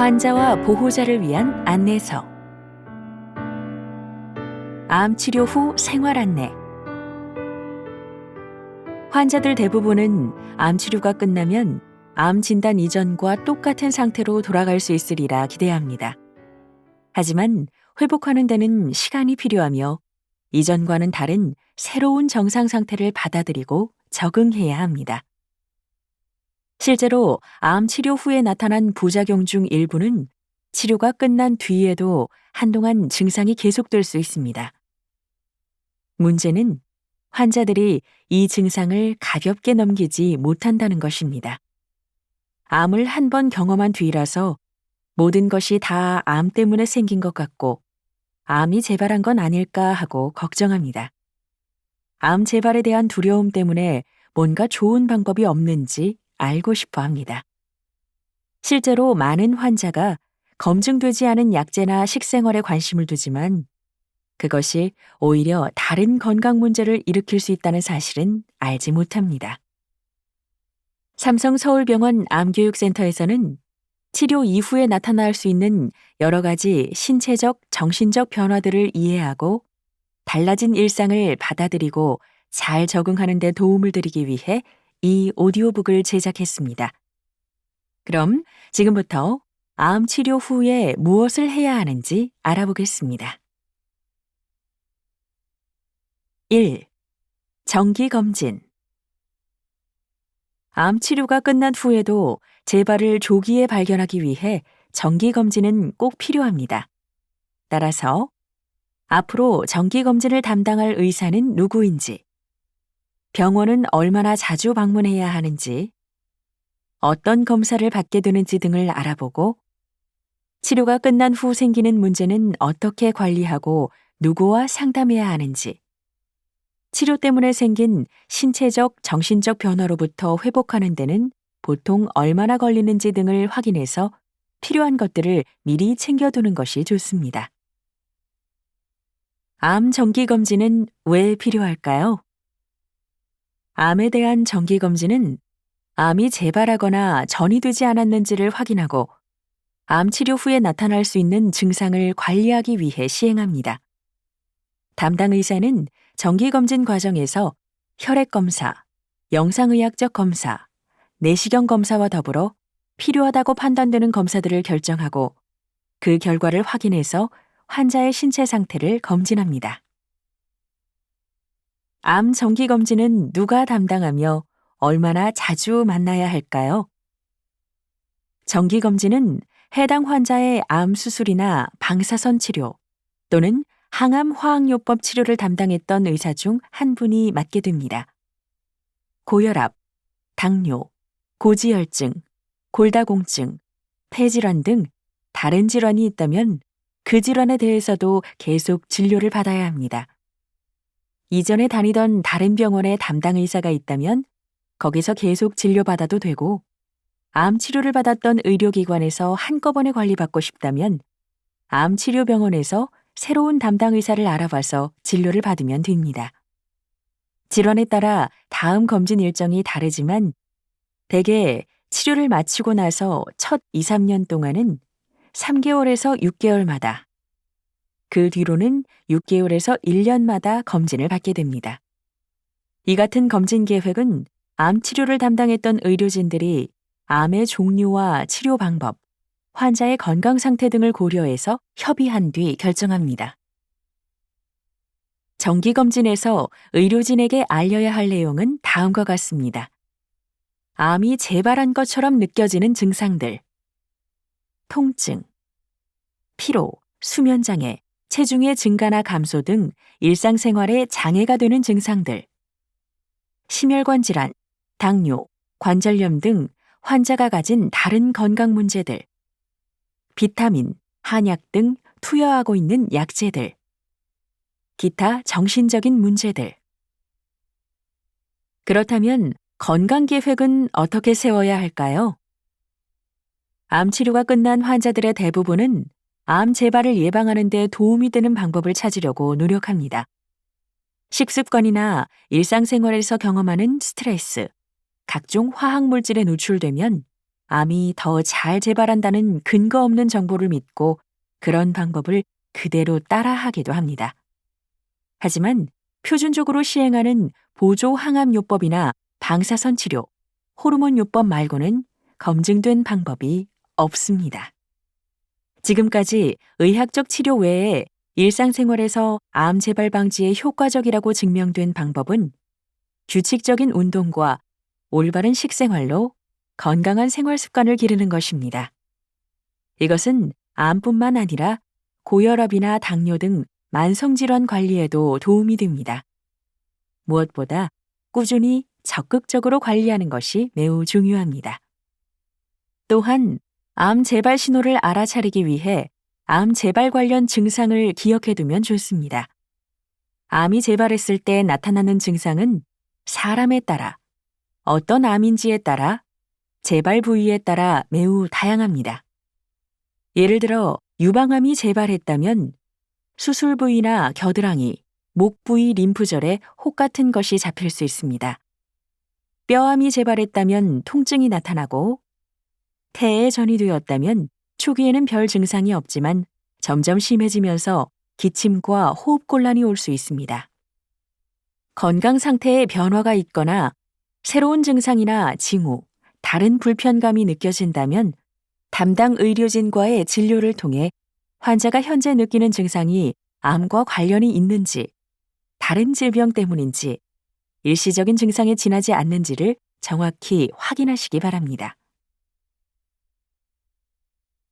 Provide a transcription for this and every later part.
환자와 보호자를 위한 안내서. 암 치료 후 생활 안내. 환자들 대부분은 암 치료가 끝나면 암 진단 이전과 똑같은 상태로 돌아갈 수 있으리라 기대합니다. 하지만 회복하는 데는 시간이 필요하며 이전과는 다른 새로운 정상 상태를 받아들이고 적응해야 합니다. 실제로 암 치료 후에 나타난 부작용 중 일부는 치료가 끝난 뒤에도 한동안 증상이 계속될 수 있습니다. 문제는 환자들이 이 증상을 가볍게 넘기지 못한다는 것입니다. 암을 한 번 경험한 뒤라서 모든 것이 다 암 때문에 생긴 것 같고 암이 재발한 건 아닐까 하고 걱정합니다. 암 재발에 대한 두려움 때문에 뭔가 좋은 방법이 없는지 알고 싶어 합니다. 실제로 많은 환자가 검증되지 않은 약제나 식생활에 관심을 두지만 그것이 오히려 다른 건강 문제를 일으킬 수 있다는 사실은 알지 못합니다. 삼성서울병원 암교육센터에서는 치료 이후에 나타날 수 있는 여러 가지 신체적, 정신적 변화들을 이해하고 달라진 일상을 받아들이고 잘 적응하는 데 도움을 드리기 위해 이 오디오북을 제작했습니다. 그럼 지금부터 암 치료 후에 무엇을 해야 하는지 알아보겠습니다. 1. 정기검진. 암 치료가 끝난 후에도 재발을 조기에 발견하기 위해 정기검진은 꼭 필요합니다. 따라서 앞으로 정기검진을 담당할 의사는 누구인지, 병원은 얼마나 자주 방문해야 하는지, 어떤 검사를 받게 되는지 등을 알아보고 치료가 끝난 후 생기는 문제는 어떻게 관리하고 누구와 상담해야 하는지, 치료 때문에 생긴 신체적, 정신적 변화로부터 회복하는 데는 보통 얼마나 걸리는지 등을 확인해서 필요한 것들을 미리 챙겨두는 것이 좋습니다. 암 정기검진은 왜 필요할까요? 암에 대한 정기검진은 암이 재발하거나 전이되지 않았는지를 확인하고 암 치료 후에 나타날 수 있는 증상을 관리하기 위해 시행합니다. 담당 의사는 정기검진 과정에서 혈액검사, 영상의학적 검사, 내시경 검사와 더불어 필요하다고 판단되는 검사들을 결정하고 그 결과를 확인해서 환자의 신체 상태를 검진합니다. 암 정기검진은 누가 담당하며 얼마나 자주 만나야 할까요? 정기검진은 해당 환자의 암 수술이나 방사선 치료 또는 항암 화학요법 치료를 담당했던 의사 중 한 분이 맡게 됩니다. 고혈압, 당뇨, 고지혈증, 골다공증, 폐질환 등 다른 질환이 있다면 그 질환에 대해서도 계속 진료를 받아야 합니다. 이전에 다니던 다른 병원에 담당 의사가 있다면 거기서 계속 진료받아도 되고 암 치료를 받았던 의료기관에서 한꺼번에 관리받고 싶다면 암 치료병원에서 새로운 담당 의사를 알아봐서 진료를 받으면 됩니다. 질환에 따라 다음 검진 일정이 다르지만 대개 치료를 마치고 나서 첫 2, 3년 동안은 3개월에서 6개월마다, 그 뒤로는 6개월에서 1년마다 검진을 받게 됩니다. 이 같은 검진 계획은 암 치료를 담당했던 의료진들이 암의 종류와 치료 방법, 환자의 건강 상태 등을 고려해서 협의한 뒤 결정합니다. 정기검진에서 의료진에게 알려야 할 내용은 다음과 같습니다. 암이 재발한 것처럼 느껴지는 증상들, 통증, 피로, 수면장애, 체중의 증가나 감소 등 일상생활에 장애가 되는 증상들, 심혈관 질환, 당뇨, 관절염 등 환자가 가진 다른 건강 문제들, 비타민, 한약 등 투여하고 있는 약제들, 기타 정신적인 문제들. 그렇다면 건강 계획은 어떻게 세워야 할까요? 암 치료가 끝난 환자들의 대부분은 암 재발을 예방하는 데 도움이 되는 방법을 찾으려고 노력합니다. 식습관이나 일상생활에서 경험하는 스트레스, 각종 화학물질에 노출되면 암이 더 잘 재발한다는 근거 없는 정보를 믿고 그런 방법을 그대로 따라하기도 합니다. 하지만 표준적으로 시행하는 보조 항암요법이나 방사선 치료, 호르몬 요법 말고는 검증된 방법이 없습니다. 지금까지 의학적 치료 외에 일상생활에서 암 재발 방지에 효과적이라고 증명된 방법은 규칙적인 운동과 올바른 식생활로 건강한 생활 습관을 기르는 것입니다. 이것은 암뿐만 아니라 고혈압이나 당뇨 등 만성질환 관리에도 도움이 됩니다. 무엇보다 꾸준히 적극적으로 관리하는 것이 매우 중요합니다. 또한 암 재발 신호를 알아차리기 위해 암 재발 관련 증상을 기억해 두면 좋습니다. 암이 재발했을 때 나타나는 증상은 사람에 따라, 어떤 암인지에 따라, 재발 부위에 따라 매우 다양합니다. 예를 들어 유방암이 재발했다면 수술 부위나 겨드랑이, 목 부위 림프절에 혹 같은 것이 잡힐 수 있습니다. 뼈암이 재발했다면 통증이 나타나고 폐에 전이되었다면 초기에는 별 증상이 없지만 점점 심해지면서 기침과 호흡곤란이 올 수 있습니다. 건강 상태에 변화가 있거나 새로운 증상이나 징후, 다른 불편감이 느껴진다면 담당 의료진과의 진료를 통해 환자가 현재 느끼는 증상이 암과 관련이 있는지, 다른 질병 때문인지, 일시적인 증상에 지나지 않는지를 정확히 확인하시기 바랍니다.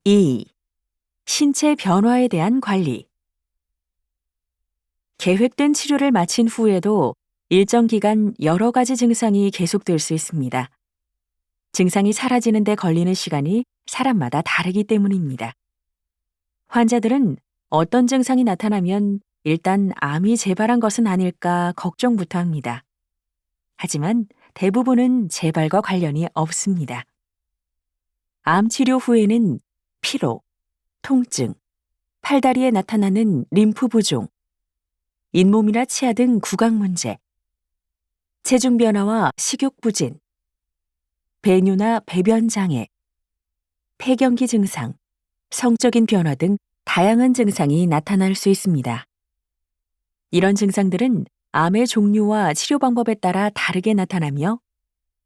2. 신체 변화에 대한 관리. 계획된 치료를 마친 후에도 일정 기간 여러 가지 증상이 계속될 수 있습니다. 증상이 사라지는 데 걸리는 시간이 사람마다 다르기 때문입니다. 환자들은 어떤 증상이 나타나면 일단 암이 재발한 것은 아닐까 걱정부터 합니다. 하지만 대부분은 재발과 관련이 없습니다. 암 치료 후에는 피로, 통증, 팔다리에 나타나는 림프 부종, 잇몸이나 치아 등 구강 문제, 체중 변화와 식욕 부진, 배뇨나 배변 장애, 폐경기 증상, 성적인 변화 등 다양한 증상이 나타날 수 있습니다. 이런 증상들은 암의 종류와 치료 방법에 따라 다르게 나타나며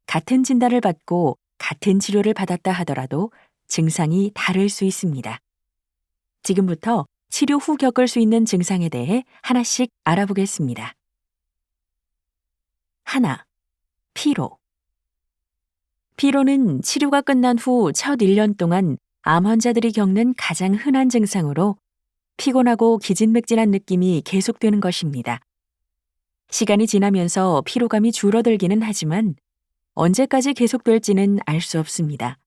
같은 진단을 받고 같은 치료를 받았다 하더라도 증상이 다를 수 있습니다. 지금부터 치료 후 겪을 수 있는 증상에 대해 하나씩 알아보겠습니다. 하나, 피로. 피로는 치료가 끝난 후 첫 1년 동안 암 환자들이 겪는 가장 흔한 증상으로 피곤하고 기진맥진한 느낌이 계속되는 것입니다. 시간이 지나면서 피로감이 줄어들기는 하지만 언제까지 계속될지는 알 수 없습니다.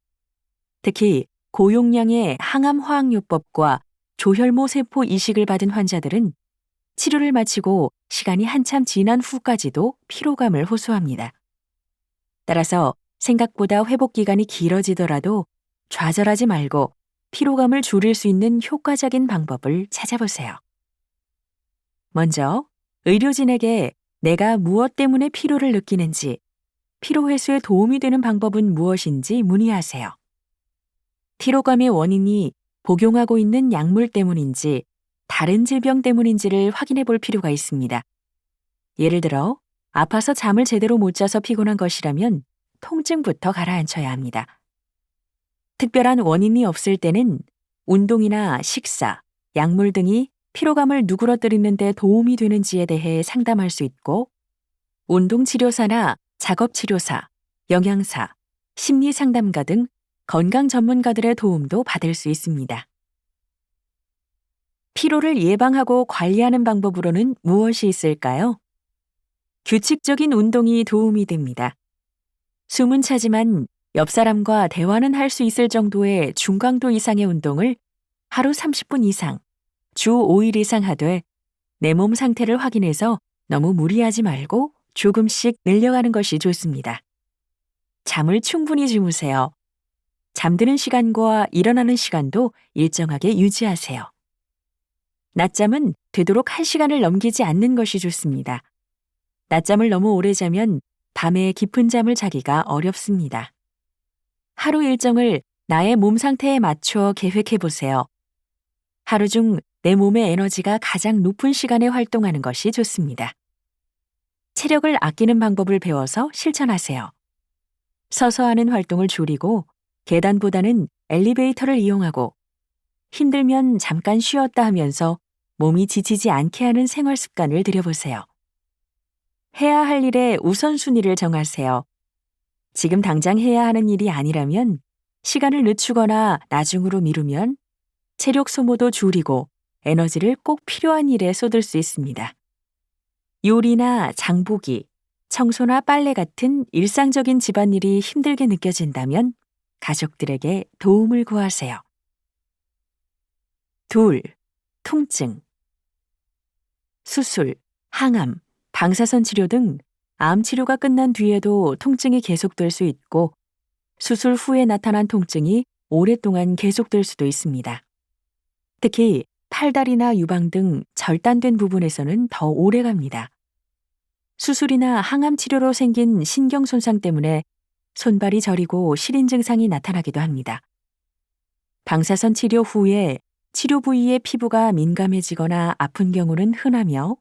특히 고용량의 항암화학요법과 조혈모 세포 이식을 받은 환자들은 치료를 마치고 시간이 한참 지난 후까지도 피로감을 호소합니다. 따라서 생각보다 회복 기간이 길어지더라도 좌절하지 말고 피로감을 줄일 수 있는 효과적인 방법을 찾아보세요. 먼저 의료진에게 내가 무엇 때문에 피로를 느끼는지, 피로 해소에 도움이 되는 방법은 무엇인지 문의하세요. 피로감의 원인이 복용하고 있는 약물 때문인지 다른 질병 때문인지를 확인해 볼 필요가 있습니다. 예를 들어 아파서 잠을 제대로 못 자서 피곤한 것이라면 통증부터 가라앉혀야 합니다. 특별한 원인이 없을 때는 운동이나 식사, 약물 등이 피로감을 누그러뜨리는 데 도움이 되는지에 대해 상담할 수 있고 운동치료사나 작업치료사, 영양사, 심리상담가 등 건강 전문가들의 도움도 받을 수 있습니다. 피로를 예방하고 관리하는 방법으로는 무엇이 있을까요? 규칙적인 운동이 도움이 됩니다. 숨은 차지만 옆 사람과 대화는 할 수 있을 정도의 중강도 이상의 운동을 하루 30분 이상, 주 5일 이상 하되 내 몸 상태를 확인해서 너무 무리하지 말고 조금씩 늘려가는 것이 좋습니다. 잠을 충분히 주무세요. 잠드는 시간과 일어나는 시간도 일정하게 유지하세요. 낮잠은 되도록 1시간을 넘기지 않는 것이 좋습니다. 낮잠을 너무 오래 자면 밤에 깊은 잠을 자기가 어렵습니다. 하루 일정을 나의 몸 상태에 맞춰 계획해 보세요. 하루 중 내 몸의 에너지가 가장 높은 시간에 활동하는 것이 좋습니다. 체력을 아끼는 방법을 배워서 실천하세요. 서서 하는 활동을 줄이고 계단보다는 엘리베이터를 이용하고 힘들면 잠깐 쉬었다 하면서 몸이 지치지 않게 하는 생활 습관을 들여보세요. 해야 할 일의 우선순위를 정하세요. 지금 당장 해야 하는 일이 아니라면 시간을 늦추거나 나중으로 미루면 체력 소모도 줄이고 에너지를 꼭 필요한 일에 쏟을 수 있습니다. 요리나 장보기, 청소나 빨래 같은 일상적인 집안일이 힘들게 느껴진다면 가족들에게 도움을 구하세요. 2. 통증. 수술, 항암, 방사선 치료 등 암 치료가 끝난 뒤에도 통증이 계속될 수 있고 수술 후에 나타난 통증이 오랫동안 계속될 수도 있습니다. 특히 팔다리나 유방 등 절단된 부분에서는 더 오래 갑니다. 수술이나 항암 치료로 생긴 신경 손상 때문에 손발이 저리고 시린 증상이 나타나기도 합니다. 방사선 치료 후에 치료 부위의 피부가 민감해지거나 아픈 경우는 흔하며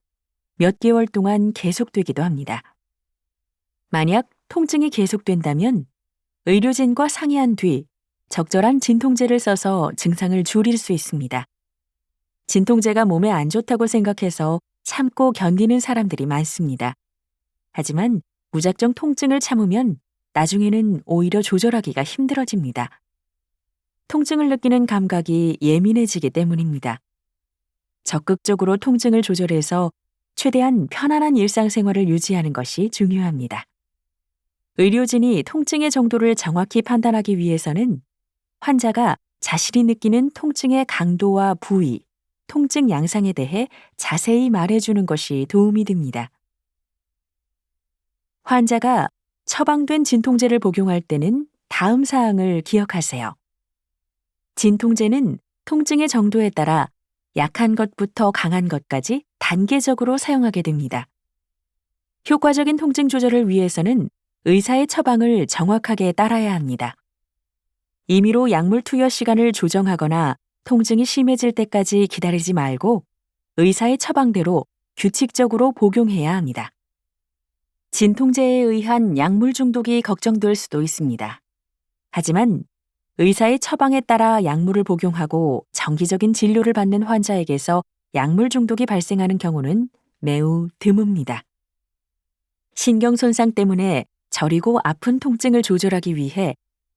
몇 개월 동안 계속되기도 합니다. 만약 통증이 계속된다면 의료진과 상의한 뒤 적절한 진통제를 써서 증상을 줄일 수 있습니다. 진통제가 몸에 안 좋다고 생각해서 참고 견디는 사람들이 많습니다. 하지만 무작정 통증을 참으면 나중에는 오히려 조절하기가 힘들어집니다. 통증을 느끼는 감각이 예민해지기 때문입니다. 적극적으로 통증을 조절해서 최대한 편안한 일상생활을 유지하는 것이 중요합니다. 의료진이 통증의 정도를 정확히 판단하기 위해서는 환자가 자신이 느끼는 통증의 강도와 부위, 통증 양상에 대해 자세히 말해주는 것이 도움이 됩니다. 환자가 처방된 진통제를 복용할 때는 다음 사항을 기억하세요. 진통제는 통증의 정도에 따라 약한 것부터 강한 것까지 단계적으로 사용하게 됩니다. 효과적인 통증 조절을 위해서는 의사의 처방을 정확하게 따라야 합니다. 임의로 약물 투여 시간을 조정하거나 통증이 심해질 때까지 기다리지 말고 의사의 처방대로 규칙적으로 복용해야 합니다. 진통제에 의한 약물 중독이 걱정될 수도 있습니다. 하지만 의사의 처방에 따라 약물을 복용하고 정기적인 진료를 받는 환자에게서 약물 중독이 발생하는 경우는 매우 드뭅니다. 신경 손상 때문에 저리고 아픈 통증을 조절하기 위해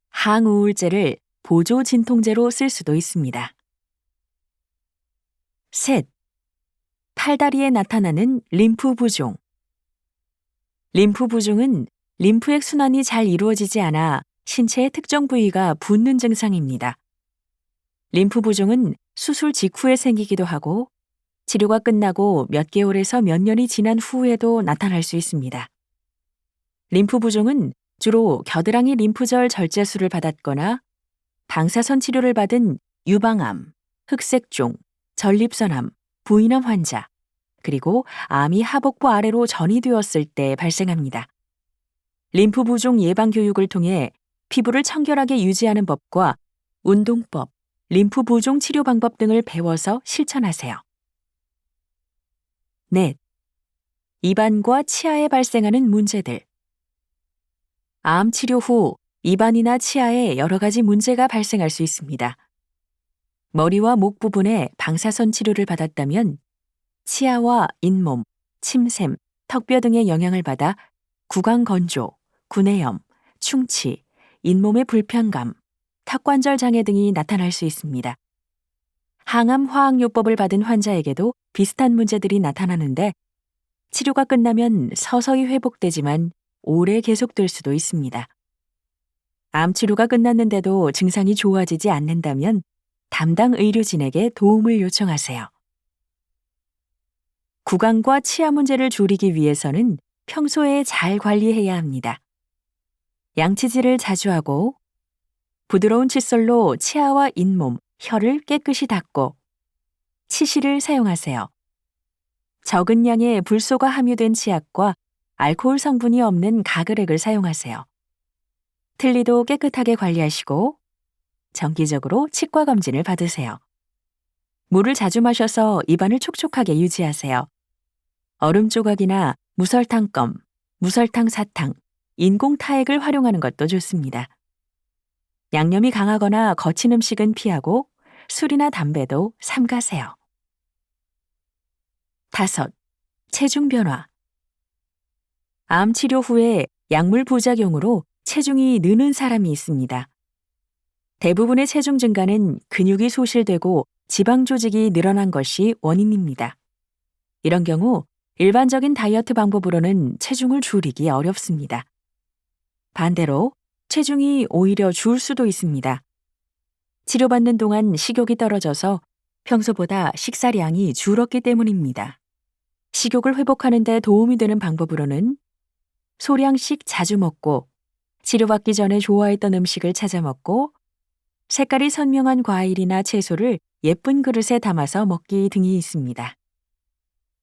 항우울제를 보조 진통제로 쓸 수도 있습니다. 셋. 팔다리에 나타나는 림프 부종. 림프 부종은 림프액 순환이 잘 이루어지지 않아 신체의 특정 부위가 붓는 증상입니다. 림프 부종은 수술 직후에 생기기도 하고 치료가 끝나고 몇 개월에서 몇 년이 지난 후에도 나타날 수 있습니다. 림프 부종은 주로 겨드랑이 림프절 절제술을 받았거나 방사선 치료를 받은 유방암, 흑색종, 전립선암, 부인암 환자, 그리고 암이 하복부 아래로 전이되었을 때 발생합니다. 림프 부종 예방 교육을 통해 피부를 청결하게 유지하는 법과 운동법, 림프 부종 치료 방법 등을 배워서 실천하세요. 넷. 입안과 치아에 발생하는 문제들. 암 치료 후 입안이나 치아에 여러 가지 문제가 발생할 수 있습니다. 머리와 목 부분에 방사선 치료를 받았다면 치아와 잇몸, 침샘, 턱뼈 등의 영향을 받아 구강 건조, 구내염, 충치, 잇몸의 불편감, 턱관절 장애 등이 나타날 수 있습니다. 항암 화학요법을 받은 환자에게도 비슷한 문제들이 나타나는데 치료가 끝나면 서서히 회복되지만 오래 계속될 수도 있습니다. 암 치료가 끝났는데도 증상이 좋아지지 않는다면 담당 의료진에게 도움을 요청하세요. 구강과 치아 문제를 줄이기 위해서는 평소에 잘 관리해야 합니다. 양치질을 자주 하고 부드러운 칫솔로 치아와 잇몸, 혀를 깨끗이 닦고 치실을 사용하세요. 적은 양의 불소가 함유된 치약과 알코올 성분이 없는 가글액을 사용하세요. 틀니도 깨끗하게 관리하시고 정기적으로 치과 검진을 받으세요. 물을 자주 마셔서 입안을 촉촉하게 유지하세요. 얼음 조각이나 무설탕껌, 무설탕 사탕, 인공 타액을 활용하는 것도 좋습니다. 양념이 강하거나 거친 음식은 피하고 술이나 담배도 삼가세요. 5. 체중 변화. 암 치료 후에 약물 부작용으로 체중이 느는 사람이 있습니다. 대부분의 체중 증가는 근육이 소실되고 지방 조직이 늘어난 것이 원인입니다. 이런 경우 일반적인 다이어트 방법으로는 체중을 줄이기 어렵습니다. 반대로 체중이 오히려 줄 수도 있습니다. 치료받는 동안 식욕이 떨어져서 평소보다 식사량이 줄었기 때문입니다. 식욕을 회복하는 데 도움이 되는 방법으로는 소량씩 자주 먹고 치료받기 전에 좋아했던 음식을 찾아 먹고 색깔이 선명한 과일이나 채소를 예쁜 그릇에 담아서 먹기 등이 있습니다.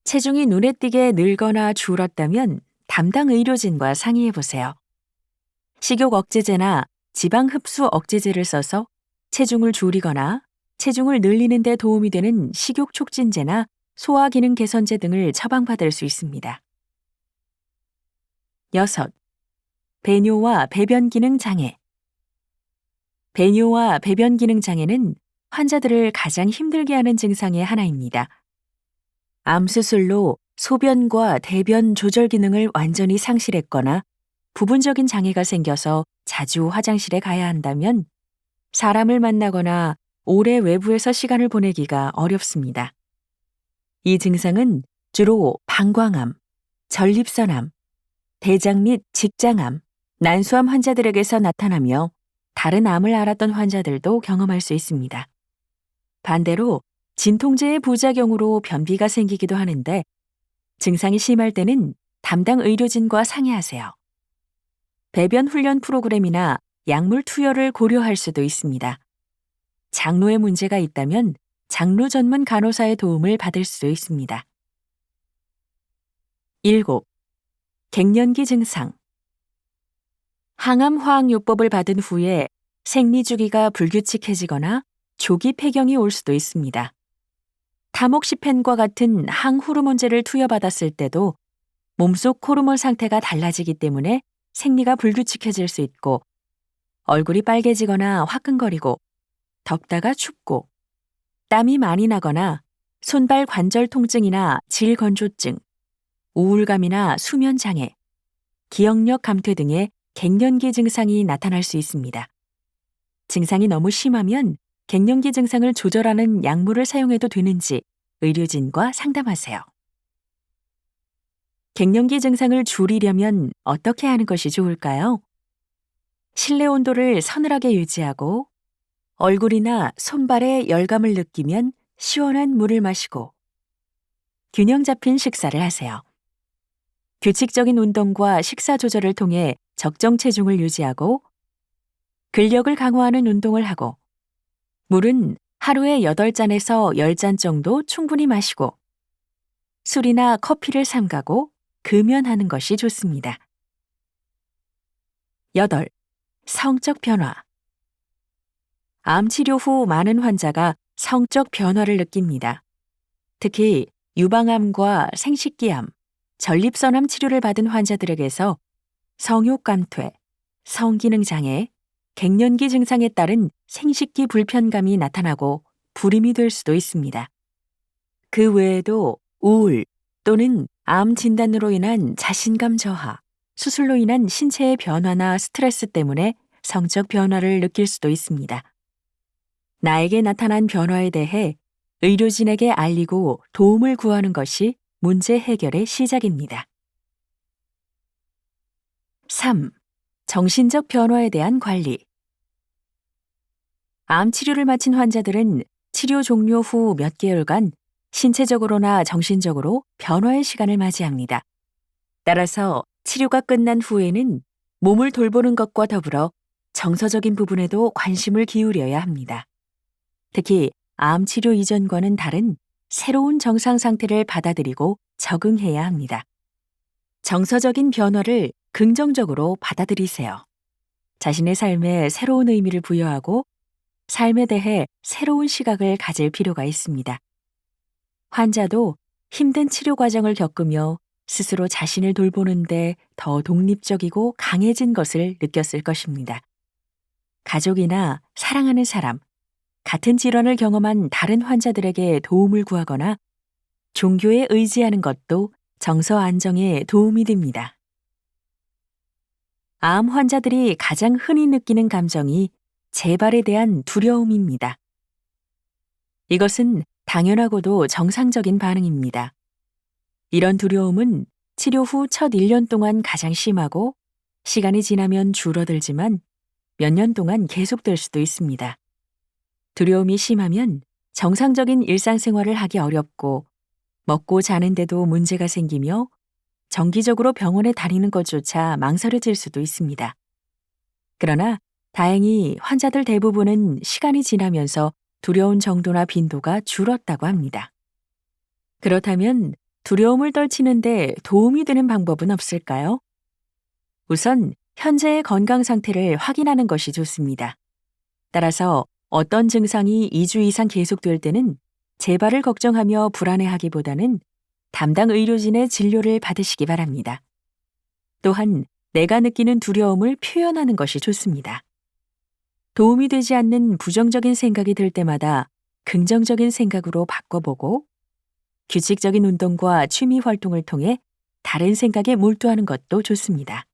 체중이 눈에 띄게 늘거나 줄었다면 담당 의료진과 상의해 보세요. 식욕 억제제나 지방 흡수 억제제를 써서 체중을 줄이거나 체중을 늘리는 데 도움이 되는 식욕 촉진제나 소화 기능 개선제 등을 처방받을 수 있습니다. 6. 배뇨와 배변 기능 장애. 배뇨와 배변 기능 장애는 환자들을 가장 힘들게 하는 증상의 하나입니다. 암 수술로 소변과 대변 조절 기능을 완전히 상실했거나 부분적인 장애가 생겨서 자주 화장실에 가야 한다면 사람을 만나거나 오래 외부에서 시간을 보내기가 어렵습니다. 이 증상은 주로 방광암, 전립선암, 대장 및 직장암, 난소암 환자들에게서 나타나며 다른 암을 앓았던 환자들도 경험할 수 있습니다. 반대로 진통제의 부작용으로 변비가 생기기도 하는데 증상이 심할 때는 담당 의료진과 상의하세요. 배변 훈련 프로그램이나 약물 투여를 고려할 수도 있습니다. 장로에 문제가 있다면 장로 전문 간호사의 도움을 받을 수도 있습니다. 7. 갱년기 증상. 항암 화학요법을 받은 후에 생리주기가 불규칙해지거나 조기 폐경이 올 수도 있습니다. 타목시펜과 같은 항호르몬제를 투여받았을 때도 몸속 호르몬 상태가 달라지기 때문에 생리가 불규칙해질 수 있고 얼굴이 빨개지거나 화끈거리고 덥다가 춥고 땀이 많이 나거나 손발 관절 통증이나 질건조증, 우울감이나 수면 장애, 기억력 감퇴 등의 갱년기 증상이 나타날 수 있습니다. 증상이 너무 심하면 갱년기 증상을 조절하는 약물을 사용해도 되는지 의료진과 상담하세요. 갱년기 증상을 줄이려면 어떻게 하는 것이 좋을까요? 실내 온도를 서늘하게 유지하고 얼굴이나 손발에 열감을 느끼면 시원한 물을 마시고 균형 잡힌 식사를 하세요. 규칙적인 운동과 식사 조절을 통해 적정 체중을 유지하고 근력을 강화하는 운동을 하고 물은 하루에 8잔에서 10잔 정도 충분히 마시고 술이나 커피를 삼가고 금연하는 것이 좋습니다. 8. 성적 변화. 암 치료 후 많은 환자가 성적 변화를 느낍니다. 특히 유방암과 생식기암, 전립선암 치료를 받은 환자들에게서 성욕 감퇴, 성기능 장애, 갱년기 증상에 따른 생식기 불편감이 나타나고 불임이 될 수도 있습니다. 그 외에도 우울 또는 암 진단으로 인한 자신감 저하, 수술로 인한 신체의 변화나 스트레스 때문에 성적 변화를 느낄 수도 있습니다. 나에게 나타난 변화에 대해 의료진에게 알리고 도움을 구하는 것이 문제 해결의 시작입니다. 3. 정신적 변화에 대한 관리. 암 치료를 마친 환자들은 치료 종료 후 몇 개월간 신체적으로나 정신적으로 변화의 시간을 맞이합니다. 따라서 치료가 끝난 후에는 몸을 돌보는 것과 더불어 정서적인 부분에도 관심을 기울여야 합니다. 특히 암 치료 이전과는 다른 새로운 정상 상태를 받아들이고 적응해야 합니다. 정서적인 변화를 긍정적으로 받아들이세요. 자신의 삶에 새로운 의미를 부여하고 삶에 대해 새로운 시각을 가질 필요가 있습니다. 환자도 힘든 치료 과정을 겪으며 스스로 자신을 돌보는데 더 독립적이고 강해진 것을 느꼈을 것입니다. 가족이나 사랑하는 사람, 같은 질환을 경험한 다른 환자들에게 도움을 구하거나 종교에 의지하는 것도 정서 안정에 도움이 됩니다. 암 환자들이 가장 흔히 느끼는 감정이 재발에 대한 두려움입니다. 이것은 당연하고도 정상적인 반응입니다. 이런 두려움은 치료 후 첫 1년 동안 가장 심하고 시간이 지나면 줄어들지만 몇 년 동안 계속될 수도 있습니다. 두려움이 심하면 정상적인 일상생활을 하기 어렵고 먹고 자는데도 문제가 생기며 정기적으로 병원에 다니는 것조차 망설여질 수도 있습니다. 그러나 다행히 환자들 대부분은 시간이 지나면서 두려운 정도나 빈도가 줄었다고 합니다. 그렇다면 두려움을 떨치는데 도움이 되는 방법은 없을까요? 우선 현재의 건강 상태를 확인하는 것이 좋습니다. 따라서 어떤 증상이 2주 이상 계속될 때는 재발을 걱정하며 불안해하기보다는 담당 의료진의 진료를 받으시기 바랍니다. 또한 내가 느끼는 두려움을 표현하는 것이 좋습니다. 도움이 되지 않는 부정적인 생각이 들 때마다 긍정적인 생각으로 바꿔보고 규칙적인 운동과 취미 활동을 통해 다른 생각에 몰두하는 것도 좋습니다.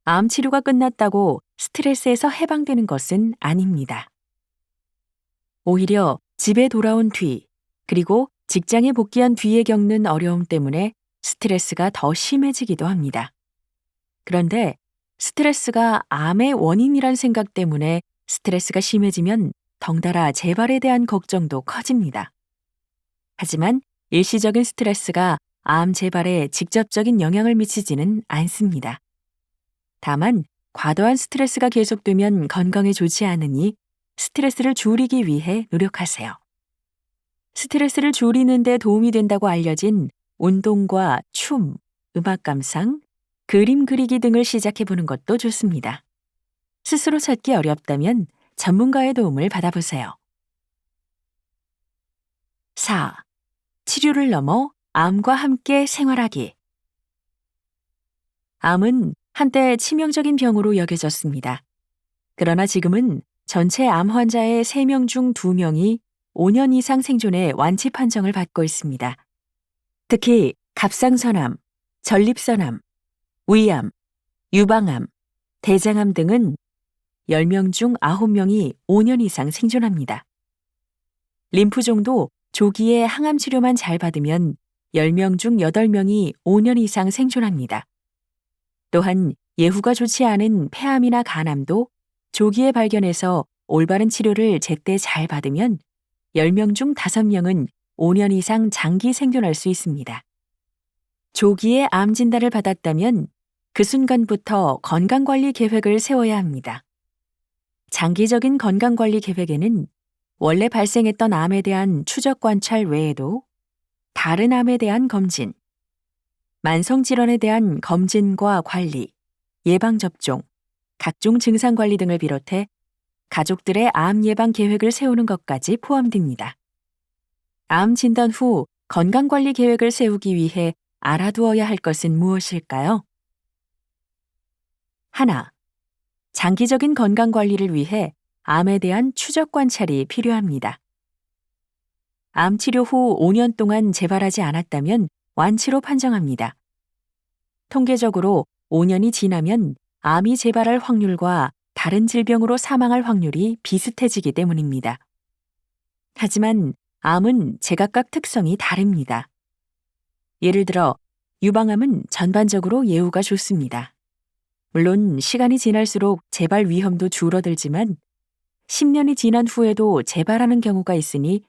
암 치료가 끝났다고 스트레스에서 해방되는 것은 아닙니다. 오히려 집에 돌아온 뒤, 그리고 직장에 복귀한 뒤에 겪는 어려움 때문에 스트레스가 더 심해지기도 합니다. 그런데 스트레스가 암의 원인이란 생각 때문에 스트레스가 심해지면 덩달아 재발에 대한 걱정도 커집니다. 하지만 일시적인 스트레스가 암 재발에 직접적인 영향을 미치지는 않습니다. 다만 과도한 스트레스가 계속되면 건강에 좋지 않으니 스트레스를 줄이기 위해 노력하세요. 스트레스를 줄이는 데 도움이 된다고 알려진 운동과 춤, 음악 감상, 그림 그리기 등을 시작해보는 것도 좋습니다. 스스로 찾기 어렵다면 전문가의 도움을 받아보세요. 4. 치료를 넘어 암과 함께 생활하기. 암은 한때 치명적인 병으로 여겨졌습니다. 그러나 지금은 전체 암 환자의 3명 중 2명이 5년 이상 생존의 완치 판정을 받고 있습니다. 특히 갑상선암, 전립선암, 위암, 유방암, 대장암 등은 10명 중 9명이 5년 이상 생존합니다. 림프종도 조기에 항암 치료만 잘 받으면 10명 중 8명이 5년 이상 생존합니다. 또한 예후가 좋지 않은 폐암이나 간암도 조기에 발견해서 올바른 치료를 제때 잘 받으면 10명 중 5명은 5년 이상 장기 생존할 수 있습니다. 조기에 암 진단을 받았다면 그 순간부터 건강관리 계획을 세워야 합니다. 장기적인 건강관리 계획에는 원래 발생했던 암에 대한 추적 관찰 외에도 다른 암에 대한 검진, 만성질환에 대한 검진과 관리, 예방접종, 각종 증상관리 등을 비롯해 가족들의 암 예방 계획을 세우는 것까지 포함됩니다. 암 진단 후 건강관리 계획을 세우기 위해 알아두어야 할 것은 무엇일까요? 하나, 장기적인 건강관리를 위해 암에 대한 추적 관찰이 필요합니다. 암 치료 후 5년 동안 재발하지 않았다면 완치로 판정합니다. 통계적으로 5년이 지나면 암이 재발할 확률과 다른 질병으로 사망할 확률이 비슷해지기 때문입니다. 하지만 암은 제각각 특성이 다릅니다. 예를 들어 유방암은 전반적으로 예후가 좋습니다. 물론 시간이 지날수록 재발 위험도 줄어들지만 10년이 지난 후에도 재발하는 경우가 있으니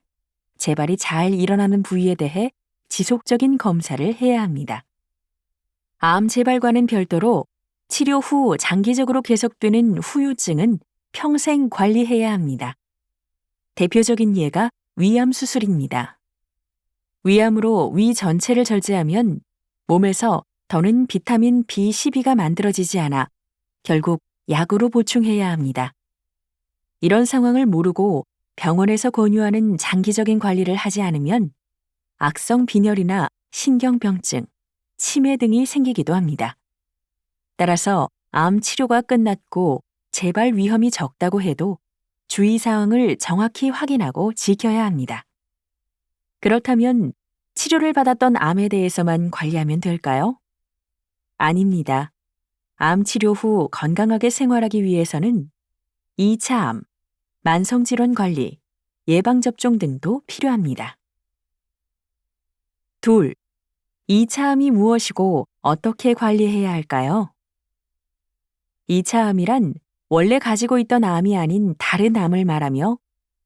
재발이 잘 일어나는 부위에 대해 지속적인 검사를 해야 합니다. 암 재발과는 별도로 치료 후 장기적으로 계속되는 후유증은 평생 관리해야 합니다. 대표적인 예가 위암 수술입니다. 위암으로 위 전체를 절제하면 몸에서 더는 비타민 B12가 만들어지지 않아 결국 약으로 보충해야 합니다. 이런 상황을 모르고 병원에서 권유하는 장기적인 관리를 하지 않으면 악성 빈혈이나 신경병증, 치매 등이 생기기도 합니다. 따라서 암 치료가 끝났고 재발 위험이 적다고 해도 주의사항을 정확히 확인하고 지켜야 합니다. 그렇다면 치료를 받았던 암에 대해서만 관리하면 될까요? 아닙니다. 암 치료 후 건강하게 생활하기 위해서는 2차 암, 만성질환 관리, 예방접종 등도 필요합니다. 둘, 2차 암이 무엇이고 어떻게 관리해야 할까요? 2차 암이란 원래 가지고 있던 암이 아닌 다른 암을 말하며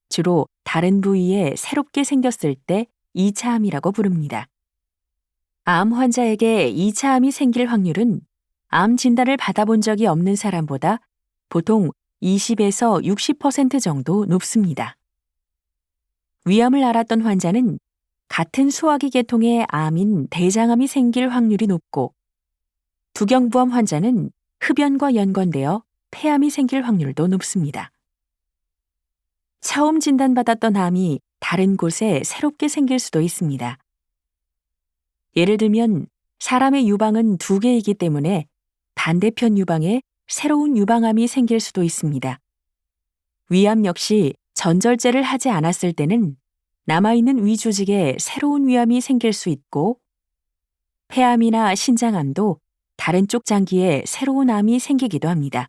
주로 다른 부위에 새롭게 생겼을 때 2차 암이라고 부릅니다. 암 환자에게 2차 암이 생길 확률은 암 진단을 받아본 적이 없는 사람보다 보통 20에서 60% 정도 높습니다. 위암을 앓았던 환자는 같은 소화기 계통의 암인 대장암이 생길 확률이 높고 두경부암 환자는 흡연과 연관되어 폐암이 생길 확률도 높습니다. 처음 진단받았던 암이 다른 곳에 새롭게 생길 수도 있습니다. 예를 들면 사람의 유방은 2개이기 때문에 반대편 유방에 새로운 유방암이 생길 수도 있습니다. 위암 역시 전절제를 하지 않았을 때는 남아있는 위 조직에 새로운 위암이 생길 수 있고 폐암이나 신장암도 다른 쪽 장기에 새로운 암이 생기기도 합니다.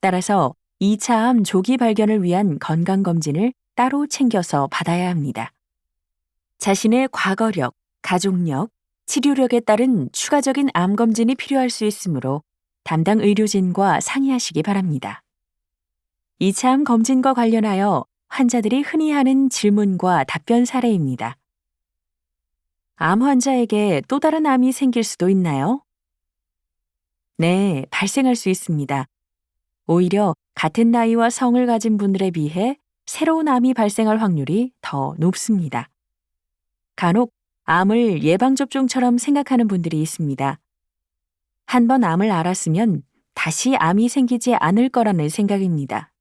따라서 2차 암 조기 발견을 위한 건강검진을 따로 챙겨서 받아야 합니다. 자신의 과거력, 가족력, 치료력에 따른 추가적인 암 검진이 필요할 수 있으므로 담당 의료진과 상의하시기 바랍니다. 2차 암 검진과 관련하여 환자들이 흔히 하는 질문과 답변 사례입니다. 암 환자에게 또 다른 암이 생길 수도 있나요? 네, 발생할 수 있습니다. 오히려 같은 나이와 성을 가진 분들에 비해 새로운 암이 발생할 확률이 더 높습니다. 간혹 암을 예방접종처럼 생각하는 분들이 있습니다. 한 번 암을 앓았으면 다시 암이 생기지 않을 거라는 생각입니다.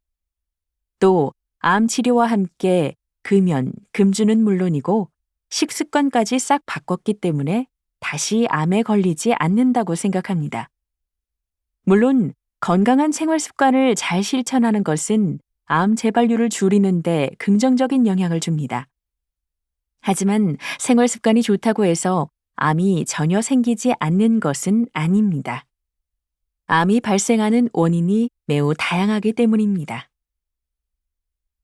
또 암 치료와 함께 금연, 금주는 물론이고 식습관까지 싹 바꿨기 때문에 다시 암에 걸리지 않는다고 생각합니다. 물론 건강한 생활 습관을 잘 실천하는 것은 암 재발률을 줄이는 데 긍정적인 영향을 줍니다. 하지만 생활 습관이 좋다고 해서 암이 전혀 생기지 않는 것은 아닙니다. 암이 발생하는 원인이 매우 다양하기 때문입니다.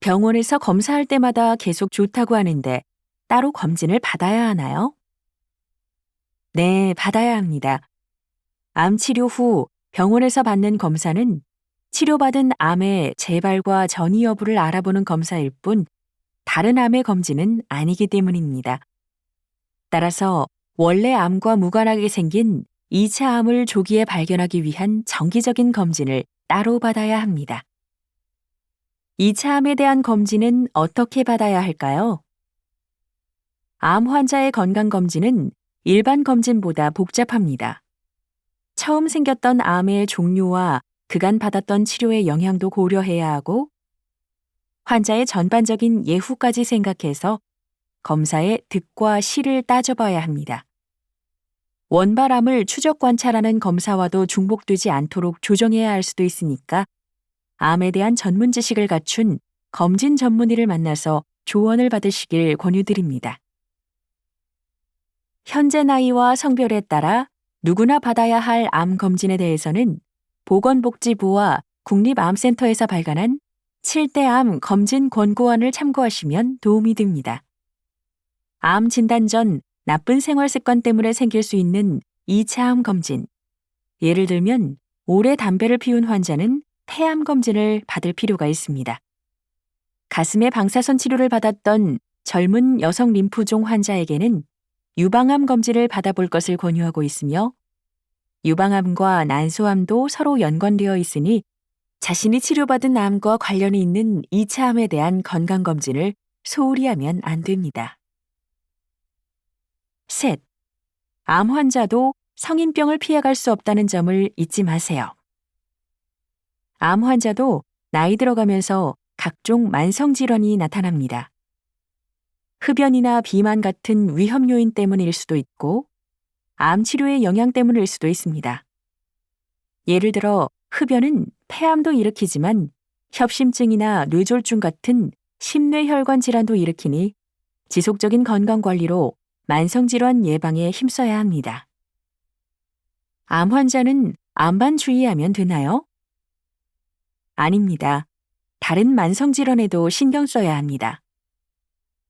병원에서 검사할 때마다 계속 좋다고 하는데 따로 검진을 받아야 하나요? 네, 받아야 합니다. 암 치료 후 병원에서 받는 검사는 치료받은 암의 재발과 전이 여부를 알아보는 검사일 뿐 다른 암의 검진은 아니기 때문입니다. 따라서 원래 암과 무관하게 생긴 2차 암을 조기에 발견하기 위한 정기적인 검진을 따로 받아야 합니다. 2차 암에 대한 검진은 어떻게 받아야 할까요? 암 환자의 건강검진은 일반 검진보다 복잡합니다. 처음 생겼던 암의 종류와 그간 받았던 치료의 영향도 고려해야 하고 환자의 전반적인 예후까지 생각해서 검사의 득과 실을 따져봐야 합니다. 원발암을 추적 관찰하는 검사와도 중복되지 않도록 조정해야 할 수도 있으니까 암에 대한 전문 지식을 갖춘 검진 전문의를 만나서 조언을 받으시길 권유드립니다. 현재 나이와 성별에 따라 누구나 받아야 할 암 검진에 대해서는 보건복지부와 국립암센터에서 발간한 7대 암 검진 권고안을 참고하시면 도움이 됩니다. 암 진단 전 나쁜 생활 습관 때문에 생길 수 있는 2차 암 검진. 예를 들면 오래 담배를 피운 환자는 폐암 검진을 받을 필요가 있습니다. 가슴에 방사선 치료를 받았던 젊은 여성 림프종 환자에게는 유방암 검진을 받아볼 것을 권유하고 있으며 유방암과 난소암도 서로 연관되어 있으니 자신이 치료받은 암과 관련이 있는 2차 암에 대한 건강검진을 소홀히 하면 안 됩니다. 셋, 암 환자도 성인병을 피해갈 수 없다는 점을 잊지 마세요. 암 환자도 나이 들어가면서 각종 만성 질환이 나타납니다. 흡연이나 비만 같은 위험 요인 때문일 수도 있고, 암 치료의 영향 때문일 수도 있습니다. 예를 들어 흡연은 폐암도 일으키지만 협심증이나 뇌졸중 같은 심뇌혈관 질환도 일으키니 지속적인 건강 관리로 만성 질환 예방에 힘써야 합니다. 암 환자는 암만 주의하면 되나요? 아닙니다. 다른 만성 질환에도 신경 써야 합니다.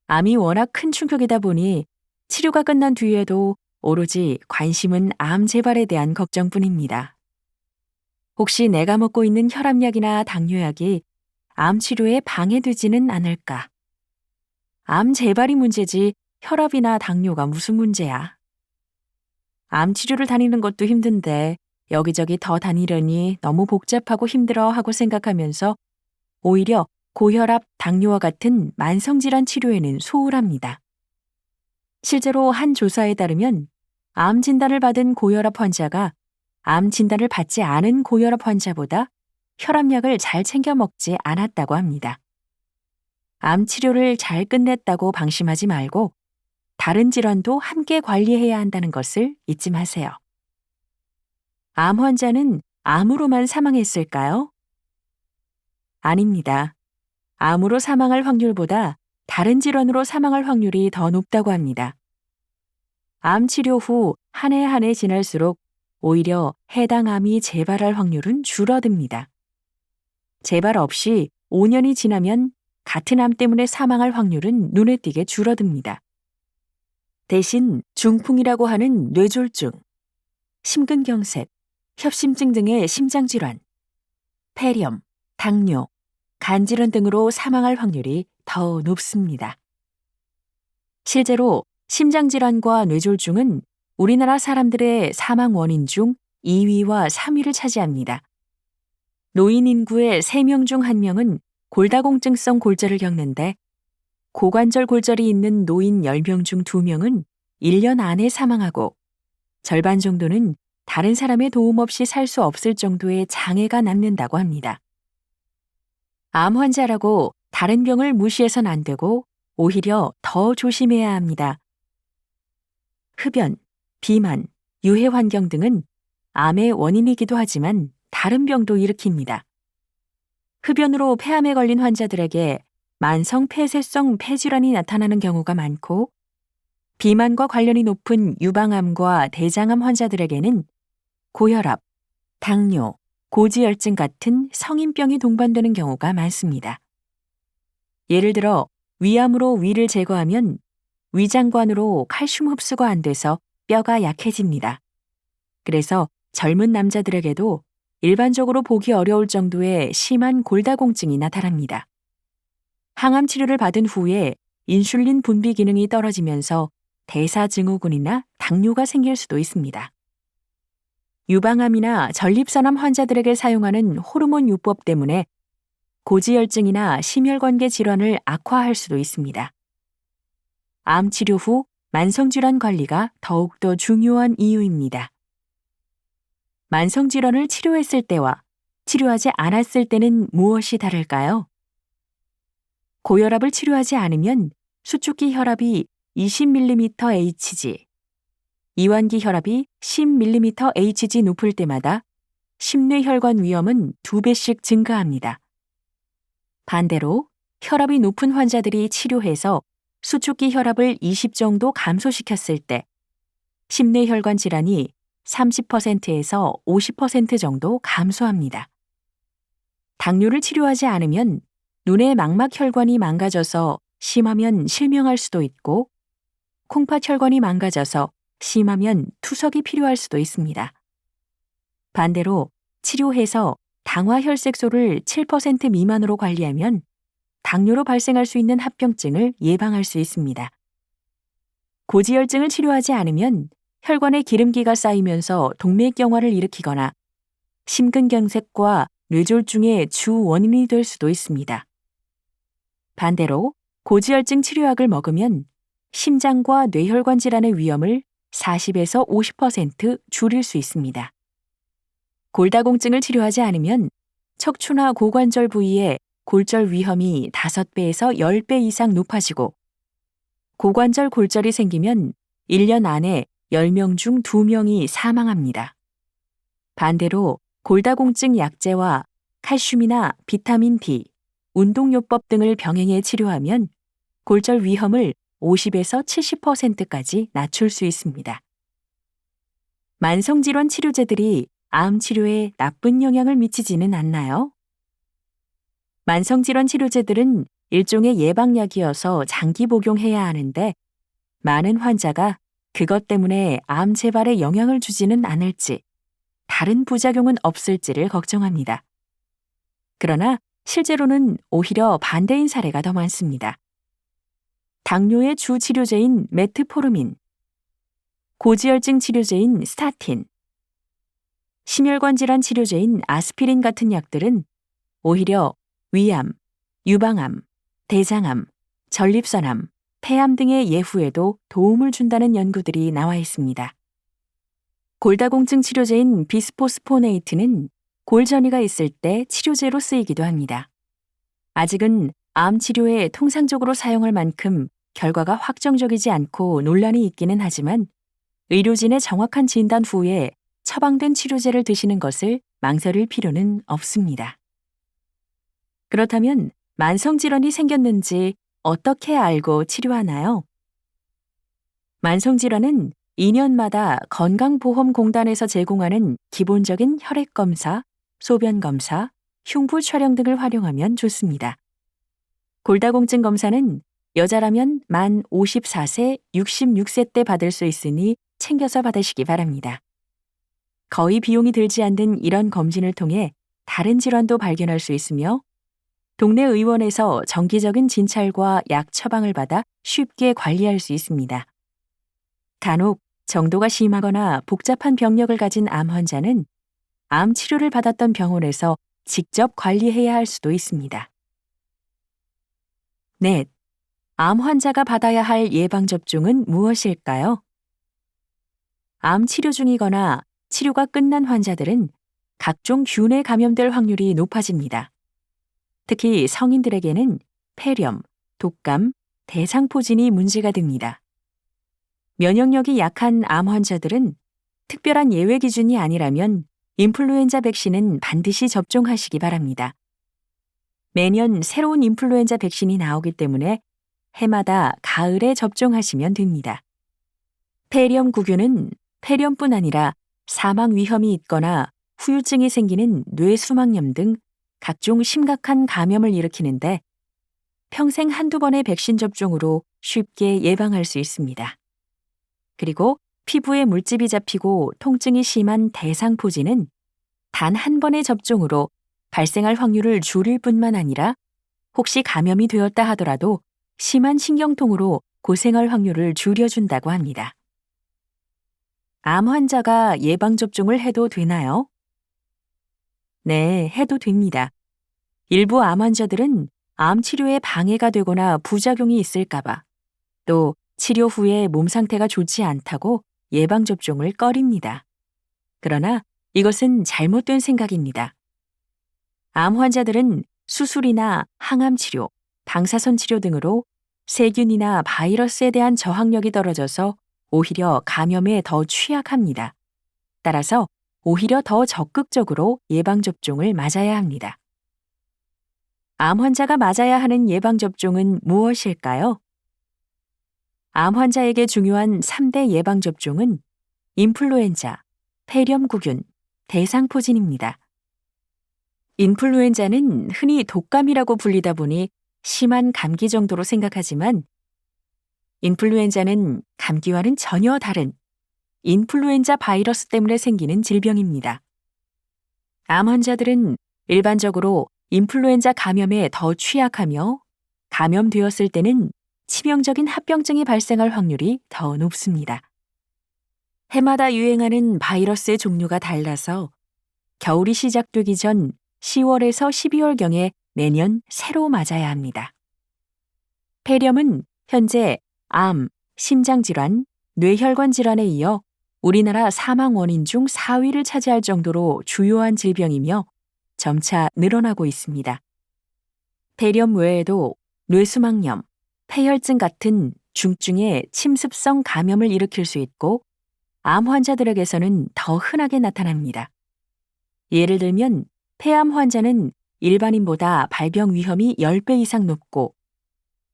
암이 워낙 큰 충격이다 보니 치료가 끝난 뒤에도 오로지 관심은 암 재발에 대한 걱정뿐입니다. 혹시 내가 먹고 있는 혈압약이나 당뇨약이 암 치료에 방해되지는 않을까? 암 재발이 문제지 혈압이나 당뇨가 무슨 문제야? 암 치료를 다니는 것도 힘든데 여기저기 더 다니려니 너무 복잡하고 힘들어 하고 생각하면서 오히려 고혈압, 당뇨와 같은 만성질환 치료에는 소홀합니다. 실제로 한 조사에 따르면 암 진단을 받은 고혈압 환자가 암 진단을 받지 않은 고혈압 환자보다 혈압약을 잘 챙겨 먹지 않았다고 합니다. 암 치료를 잘 끝냈다고 방심하지 말고 다른 질환도 함께 관리해야 한다는 것을 잊지 마세요. 암 환자는 암으로만 사망했을까요? 아닙니다. 암으로 사망할 확률보다 다른 질환으로 사망할 확률이 더 높다고 합니다. 암 치료 후 한 해 한 해 지날수록 오히려 해당 암이 재발할 확률은 줄어듭니다. 재발 없이 5년이 지나면 같은 암 때문에 사망할 확률은 눈에 띄게 줄어듭니다. 대신 중풍이라고 하는 뇌졸중, 심근경색, 협심증 등의 심장질환, 폐렴, 당뇨, 간질환 등으로 사망할 확률이 더 높습니다. 실제로 심장질환과 뇌졸중은 우리나라 사람들의 사망 원인 중 2위와 3위를 차지합니다. 노인 인구의 3명 중 1명은 골다공증성 골절을 겪는데 고관절 골절이 있는 노인 10명 중 2명은 1년 안에 사망하고 절반 정도는 다른 사람의 도움 없이 살 수 없을 정도의 장애가 남는다고 합니다. 암 환자라고 다른 병을 무시해선 안 되고 오히려 더 조심해야 합니다. 흡연, 비만, 유해 환경 등은 암의 원인이기도 하지만 다른 병도 일으킵니다. 흡연으로 폐암에 걸린 환자들에게 만성 폐쇄성 폐질환이 나타나는 경우가 많고 비만과 관련이 높은 유방암과 대장암 환자들에게는 고혈압, 당뇨, 고지혈증 같은 성인병이 동반되는 경우가 많습니다. 예를 들어 위암으로 위를 제거하면 위장관으로 칼슘 흡수가 안 돼서 뼈가 약해집니다. 그래서 젊은 남자들에게도 일반적으로 보기 어려울 정도의 심한 골다공증이 나타납니다. 항암 치료를 받은 후에 인슐린 분비 기능이 떨어지면서 대사증후군이나 당뇨가 생길 수도 있습니다. 유방암이나 전립선암 환자들에게 사용하는 호르몬 요법 때문에 고지혈증이나 심혈관계 질환을 악화할 수도 있습니다. 암 치료 후 만성질환 관리가 더욱더 중요한 이유입니다. 만성질환을 치료했을 때와 치료하지 않았을 때는 무엇이 다를까요? 고혈압을 치료하지 않으면 수축기 혈압이 20mmHg, 이완기 혈압이 10mmHg 높을 때마다 심뇌혈관 위험은 2배씩 증가합니다. 반대로 혈압이 높은 환자들이 치료해서 수축기 혈압을 20 정도 감소시켰을 때 심뇌혈관 질환이 30%에서 50% 정도 감소합니다. 당뇨를 치료하지 않으면 눈의 망막혈관이 망가져서 심하면 실명할 수도 있고 콩팥혈관이 망가져서 심하면 투석이 필요할 수도 있습니다. 반대로 치료해서 당화혈색소를 7% 미만으로 관리하면 당뇨로 발생할 수 있는 합병증을 예방할 수 있습니다. 고지혈증을 치료하지 않으면 혈관에 기름기가 쌓이면서 동맥경화를 일으키거나 심근경색과 뇌졸중의 주 원인이 될 수도 있습니다. 반대로 고지혈증 치료약을 먹으면 심장과 뇌혈관 질환의 위험을 40에서 50% 줄일 수 있습니다. 골다공증을 치료하지 않으면 척추나 고관절 부위에 골절 위험이 5배에서 10배 이상 높아지고 고관절 골절이 생기면 1년 안에 10명 중 2명이 사망합니다. 반대로 골다공증 약제와 칼슘이나 비타민 D, 운동요법 등을 병행해 치료하면 골절 위험을 50에서 70%까지 낮출 수 있습니다. 만성질환 치료제들이 암 치료에 나쁜 영향을 미치지는 않나요? 만성질환 치료제들은 일종의 예방약이어서 장기 복용해야 하는데 많은 환자가 그것 때문에 암 재발에 영향을 주지는 않을지, 다른 부작용은 없을지를 걱정합니다. 그러나 실제로는 오히려 반대인 사례가 더 많습니다. 당뇨의 주 치료제인 메트포르민, 고지혈증 치료제인 스타틴, 심혈관 질환 치료제인 아스피린 같은 약들은 오히려 위암, 유방암, 대장암, 전립선암, 폐암 등의 예후에도 도움을 준다는 연구들이 나와 있습니다. 골다공증 치료제인 비스포스포네이트는 골전이가 있을 때 치료제로 쓰이기도 합니다. 아직은 암 치료에 통상적으로 사용할 만큼 결과가 확정적이지 않고 논란이 있기는 하지만 의료진의 정확한 진단 후에 처방된 치료제를 드시는 것을 망설일 필요는 없습니다. 그렇다면 만성질환이 생겼는지 어떻게 알고 치료하나요? 만성질환은 2년마다 건강보험공단에서 제공하는 기본적인 혈액검사, 소변검사, 흉부 촬영 등을 활용하면 좋습니다. 골다공증 검사는 여자라면 만 54세, 66세 때 받을 수 있으니 챙겨서 받으시기 바랍니다. 거의 비용이 들지 않는 이런 검진을 통해 다른 질환도 발견할 수 있으며 동네 의원에서 정기적인 진찰과 약 처방을 받아 쉽게 관리할 수 있습니다. 간혹 정도가 심하거나 복잡한 병력을 가진 암 환자는 암 치료를 받았던 병원에서 직접 관리해야 할 수도 있습니다. 넷. 암 환자가 받아야 할 예방접종은 무엇일까요? 암 치료 중이거나 치료가 끝난 환자들은 각종 균에 감염될 확률이 높아집니다. 특히 성인들에게는 폐렴, 독감, 대상포진이 문제가 됩니다. 면역력이 약한 암 환자들은 특별한 예외 기준이 아니라면 인플루엔자 백신은 반드시 접종하시기 바랍니다. 매년 새로운 인플루엔자 백신이 나오기 때문에 해마다 가을에 접종하시면 됩니다. 폐렴구균은 폐렴뿐 아니라 사망 위험이 있거나 후유증이 생기는 뇌수막염 등 각종 심각한 감염을 일으키는데 평생 한두 번의 백신 접종으로 쉽게 예방할 수 있습니다. 그리고 피부에 물집이 잡히고 통증이 심한 대상포진은 단 한 번의 접종으로 발생할 확률을 줄일 뿐만 아니라 혹시 감염이 되었다 하더라도 심한 신경통으로 고생할 확률을 줄여준다고 합니다. 암 환자가 예방접종을 해도 되나요? 네, 해도 됩니다. 일부 암 환자들은 암 치료에 방해가 되거나 부작용이 있을까봐 또 치료 후에 몸 상태가 좋지 않다고 예방접종을 꺼립니다. 그러나 이것은 잘못된 생각입니다. 암 환자들은 수술이나 항암 치료, 방사선 치료 등으로 세균이나 바이러스에 대한 저항력이 떨어져서 오히려 감염에 더 취약합니다. 따라서 오히려 더 적극적으로 예방접종을 맞아야 합니다. 암 환자가 맞아야 하는 예방접종은 무엇일까요? 암 환자에게 중요한 3대 예방접종은 인플루엔자, 폐렴구균, 대상포진입니다. 인플루엔자는 흔히 독감이라고 불리다 보니 심한 감기 정도로 생각하지만 인플루엔자는 감기와는 전혀 다른 인플루엔자 바이러스 때문에 생기는 질병입니다. 암 환자들은 일반적으로 인플루엔자 감염에 더 취약하며 감염되었을 때는 치명적인 합병증이 발생할 확률이 더 높습니다. 해마다 유행하는 바이러스의 종류가 달라서 겨울이 시작되기 전 10월에서 12월경에 매년 새로 맞아야 합니다. 폐렴은 현재 암, 심장질환, 뇌혈관 질환에 이어 우리나라 사망 원인 중 4위를 차지할 정도로 주요한 질병이며 점차 늘어나고 있습니다. 폐렴 외에도 뇌수막염, 폐혈증 같은 중증의 침습성 감염을 일으킬 수 있고 암 환자들에게서는 더 흔하게 나타납니다. 예를 들면 폐암 환자는 일반인보다 발병 위험이 10배 이상 높고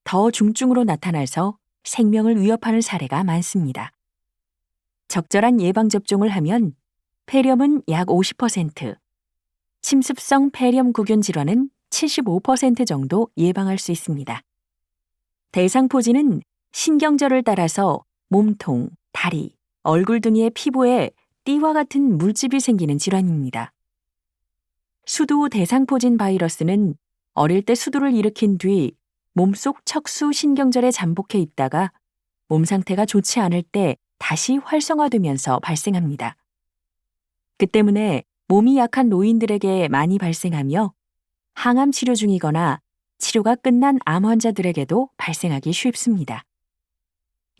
더 중증으로 나타나서 생명을 위협하는 사례가 많습니다. 적절한 예방접종을 하면 폐렴은 약 50%, 침습성 폐렴 구균 질환은 75% 정도 예방할 수 있습니다. 대상포진은 신경절을 따라서 몸통, 다리, 얼굴 등의 피부에 띠와 같은 물집이 생기는 질환입니다. 수두 대상포진 바이러스는 어릴 때 수두를 일으킨 뒤 몸속 척수 신경절에 잠복해 있다가 몸 상태가 좋지 않을 때 다시 활성화되면서 발생합니다. 그 때문에 몸이 약한 노인들에게 많이 발생하며 항암 치료 중이거나 치료가 끝난 암 환자들에게도 발생하기 쉽습니다.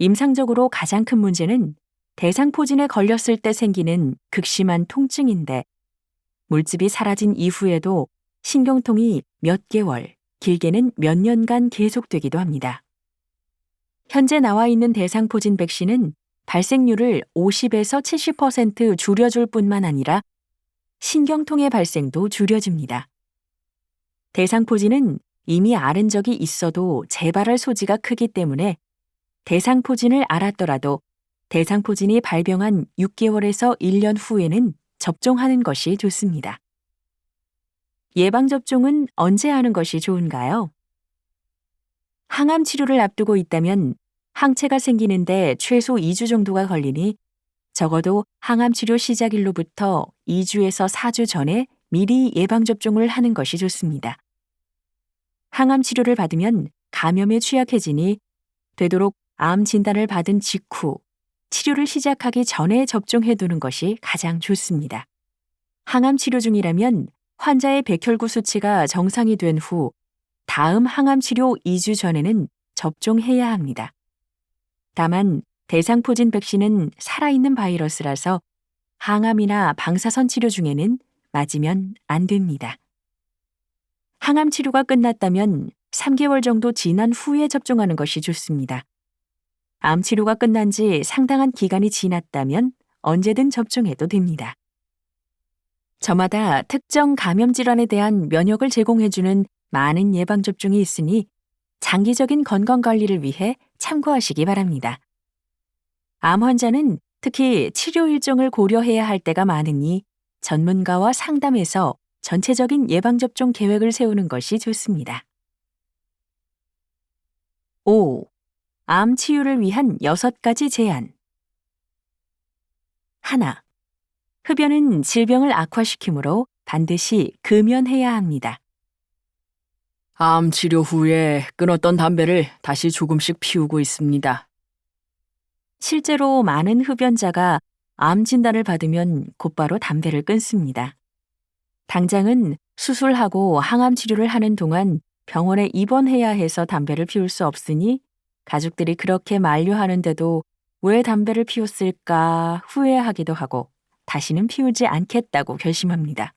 임상적으로 가장 큰 문제는 대상포진에 걸렸을 때 생기는 극심한 통증인데 물집이 사라진 이후에도 신경통이 몇 개월, 길게는 몇 년간 계속되기도 합니다. 현재 나와 있는 대상포진 백신은 발생률을 50에서 70% 줄여줄 뿐만 아니라 신경통의 발생도 줄여줍니다. 대상포진은 이미 앓은 적이 있어도 재발할 소지가 크기 때문에 대상포진을 앓았더라도 대상포진이 발병한 6개월에서 1년 후에는 접종하는 것이 좋습니다. 예방접종은 언제 하는 것이 좋은가요? 항암 치료를 앞두고 있다면 항체가 생기는데 최소 2주 정도가 걸리니 적어도 항암 치료 시작일로부터 2주에서 4주 전에 미리 예방접종을 하는 것이 좋습니다. 항암 치료를 받으면 감염에 취약해지니 되도록 암 진단을 받은 직후 치료를 시작하기 전에 접종해두는 것이 가장 좋습니다. 항암 치료 중이라면 환자의 백혈구 수치가 정상이 된 후 다음 항암 치료 2주 전에는 접종해야 합니다. 다만 대상포진 백신은 살아있는 바이러스라서 항암이나 방사선 치료 중에는 맞으면 안 됩니다. 항암 치료가 끝났다면 3개월 정도 지난 후에 접종하는 것이 좋습니다. 암 치료가 끝난 지 상당한 기간이 지났다면 언제든 접종해도 됩니다. 저마다 특정 감염 질환에 대한 면역을 제공해주는 많은 예방접종이 있으니 장기적인 건강관리를 위해 참고하시기 바랍니다. 암 환자는 특히 치료 일정을 고려해야 할 때가 많으니 전문가와 상담해서 전체적인 예방접종 계획을 세우는 것이 좋습니다. 5. 암 치유를 위한 6가지 제안. 하나. 흡연은 질병을 악화시키므로 반드시 금연해야 합니다. 암 치료 후에 끊었던 담배를 다시 조금씩 피우고 있습니다. 실제로 많은 흡연자가 암 진단을 받으면 곧바로 담배를 끊습니다. 당장은 수술하고 항암 치료를 하는 동안 병원에 입원해야 해서 담배를 피울 수 없으니 가족들이 그렇게 만류하는데도 왜 담배를 피웠을까 후회하기도 하고 다시는 피우지 않겠다고 결심합니다.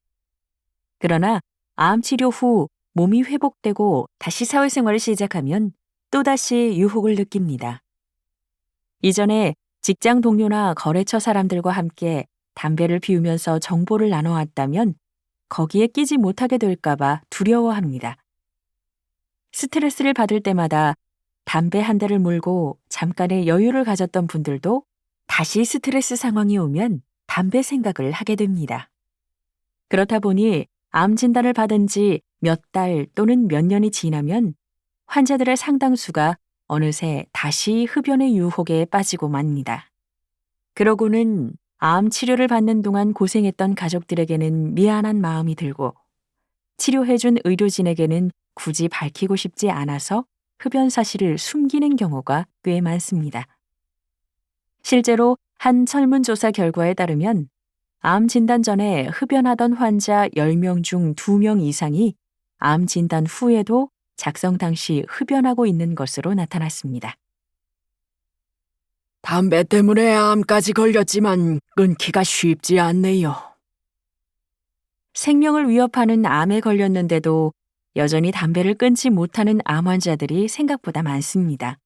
그러나 암 치료 후 몸이 회복되고 다시 사회생활을 시작하면 또다시 유혹을 느낍니다. 이전에 직장 동료나 거래처 사람들과 함께 담배를 피우면서 정보를 나눠왔다면 거기에 끼지 못하게 될까봐 두려워합니다. 스트레스를 받을 때마다 담배 한 대를 물고 잠깐의 여유를 가졌던 분들도 다시 스트레스 상황이 오면 담배 생각을 하게 됩니다. 그렇다 보니 암 진단을 받은 지 몇 달 또는 몇 년이 지나면 환자들의 상당수가 어느새 다시 흡연의 유혹에 빠지고 맙니다. 그러고는 암 치료를 받는 동안 고생했던 가족들에게는 미안한 마음이 들고 치료해준 의료진에게는 굳이 밝히고 싶지 않아서 흡연 사실을 숨기는 경우가 꽤 많습니다. 실제로 한 설문조사 결과에 따르면 암 진단 전에 흡연하던 환자 10명 중 2명 이상이 암 진단 후에도 작성 당시 흡연하고 있는 것으로 나타났습니다. 담배 때문에 암까지 걸렸지만 끊기가 쉽지 않네요. 생명을 위협하는 암에 걸렸는데도 여전히 담배를 끊지 못하는 암 환자들이 생각보다 많습니다.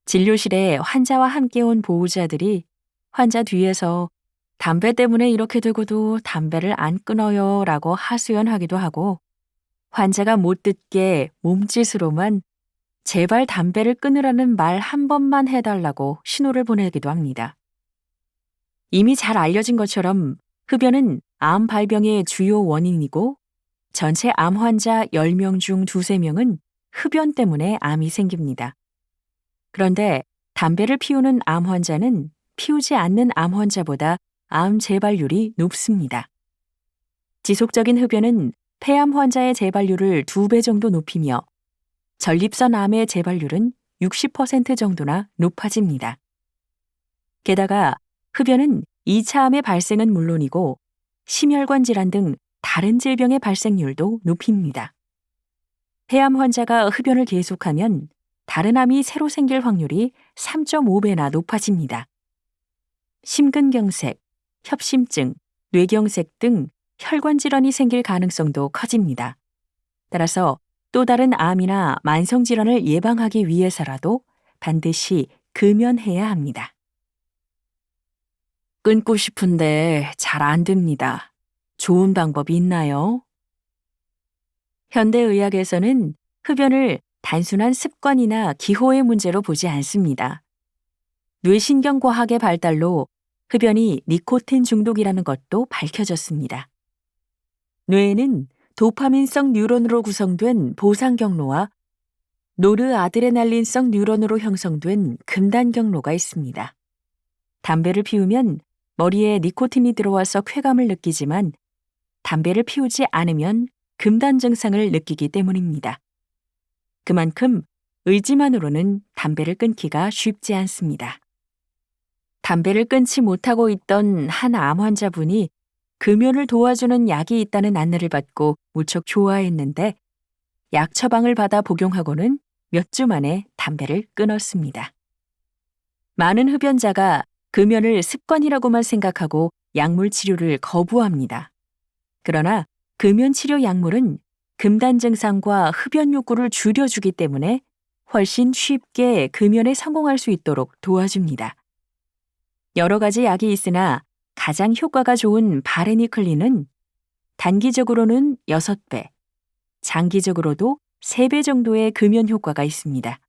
진료실에 환자와 함께 온 보호자들이 환자 뒤에서 담배 때문에 이렇게 되고도 담배를 안 끊어요 라고 하소연하기도 하고, 환자가 못 듣게 몸짓으로만 제발 담배를 끊으라는 말 한 번만 해달라고 신호를 보내기도 합니다. 이미 잘 알려진 것처럼 흡연은 암 발병의 주요 원인이고, 전체 암 환자 10명 중 2~3명은 흡연 때문에 암이 생깁니다. 그런데 담배를 피우는 암 환자는 피우지 않는 암 환자보다 암 재발률이 높습니다. 지속적인 흡연은 폐암 환자의 재발률을 2배 정도 높이며 전립선 암의 재발률은 60% 정도나 높아집니다. 게다가 흡연은 2차 암의 발생은 물론이고 심혈관 질환 등 다른 질병의 발생률도 높입니다. 폐암 환자가 흡연을 계속하면 다른 암이 새로 생길 확률이 3.5배나 높아집니다. 심근경색, 협심증, 뇌경색 등 혈관 질환이 생길 가능성도 커집니다. 따라서 또 다른 암이나 만성 질환을 예방하기 위해서라도 반드시 금연해야 합니다. 끊고 싶은데 잘 안 됩니다. 좋은 방법이 있나요? 현대의학에서는 흡연을 단순한 습관이나 기호의 문제로 보지 않습니다. 뇌신경과학의 발달로 흡연이 니코틴 중독이라는 것도 밝혀졌습니다. 뇌에는 도파민성 뉴런으로 구성된 보상 경로와 노르아드레날린성 뉴런으로 형성된 금단 경로가 있습니다. 담배를 피우면 머리에 니코틴이 들어와서 쾌감을 느끼지만 담배를 피우지 않으면 금단 증상을 느끼기 때문입니다. 그만큼 의지만으로는 담배를 끊기가 쉽지 않습니다. 담배를 끊지 못하고 있던 한 암 환자분이 금연을 도와주는 약이 있다는 안내를 받고 무척 좋아했는데 약 처방을 받아 복용하고는 몇 주 만에 담배를 끊었습니다. 많은 흡연자가 금연을 습관이라고만 생각하고 약물 치료를 거부합니다. 그러나 금연 치료 약물은 금단 증상과 흡연 욕구를 줄여주기 때문에 훨씬 쉽게 금연에 성공할 수 있도록 도와줍니다. 여러 가지 약이 있으나 가장 효과가 좋은 바레니클린은 단기적으로는 6배, 장기적으로도 3배 정도의 금연 효과가 있습니다.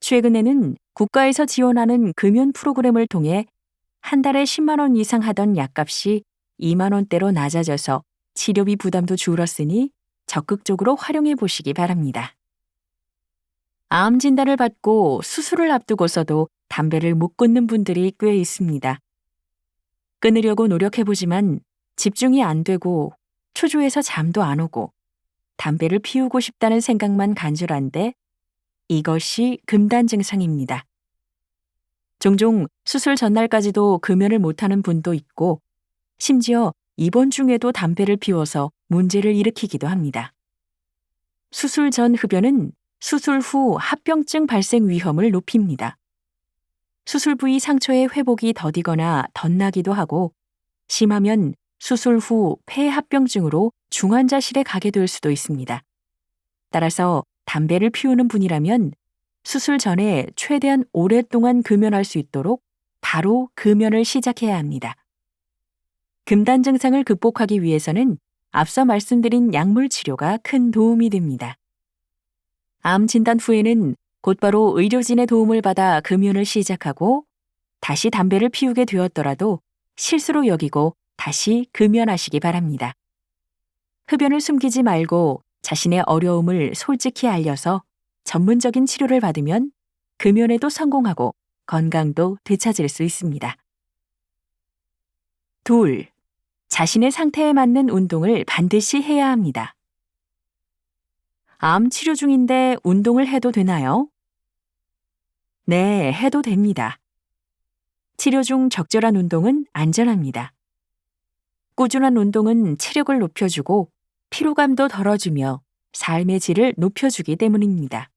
최근에는 국가에서 지원하는 금연 프로그램을 통해 한 달에 10만 원 이상 하던 약값이 2만 원대로 낮아져서 치료비 부담도 줄었으니 적극적으로 활용해 보시기 바랍니다. 암 진단을 받고 수술을 앞두고서도 담배를 못 끊는 분들이 꽤 있습니다. 끊으려고 노력해보지만 집중이 안 되고 초조해서 잠도 안 오고 담배를 피우고 싶다는 생각만 간절한데 이것이 금단 증상입니다. 종종 수술 전날까지도 금연을 못하는 분도 있고 심지어 입원 중에도 담배를 피워서 문제를 일으키기도 합니다. 수술 전 흡연은 수술 후 합병증 발생 위험을 높입니다. 수술 부위 상처의 회복이 더디거나 덧나기도 하고 심하면 수술 후 폐합병증으로 중환자실에 가게 될 수도 있습니다. 따라서 담배를 피우는 분이라면 수술 전에 최대한 오랫동안 금연할 수 있도록 바로 금연을 시작해야 합니다. 금단 증상을 극복하기 위해서는 앞서 말씀드린 약물 치료가 큰 도움이 됩니다. 암 진단 후에는 곧바로 의료진의 도움을 받아 금연을 시작하고 다시 담배를 피우게 되었더라도 실수로 여기고 다시 금연하시기 바랍니다. 흡연을 숨기지 말고 자신의 어려움을 솔직히 알려서 전문적인 치료를 받으면 금연에도 성공하고 건강도 되찾을 수 있습니다. 2. 자신의 상태에 맞는 운동을 반드시 해야 합니다. 암 치료 중인데 운동을 해도 되나요? 네, 해도 됩니다. 치료 중 적절한 운동은 안전합니다. 꾸준한 운동은 체력을 높여주고 피로감도 덜어주며 삶의 질을 높여주기 때문입니다.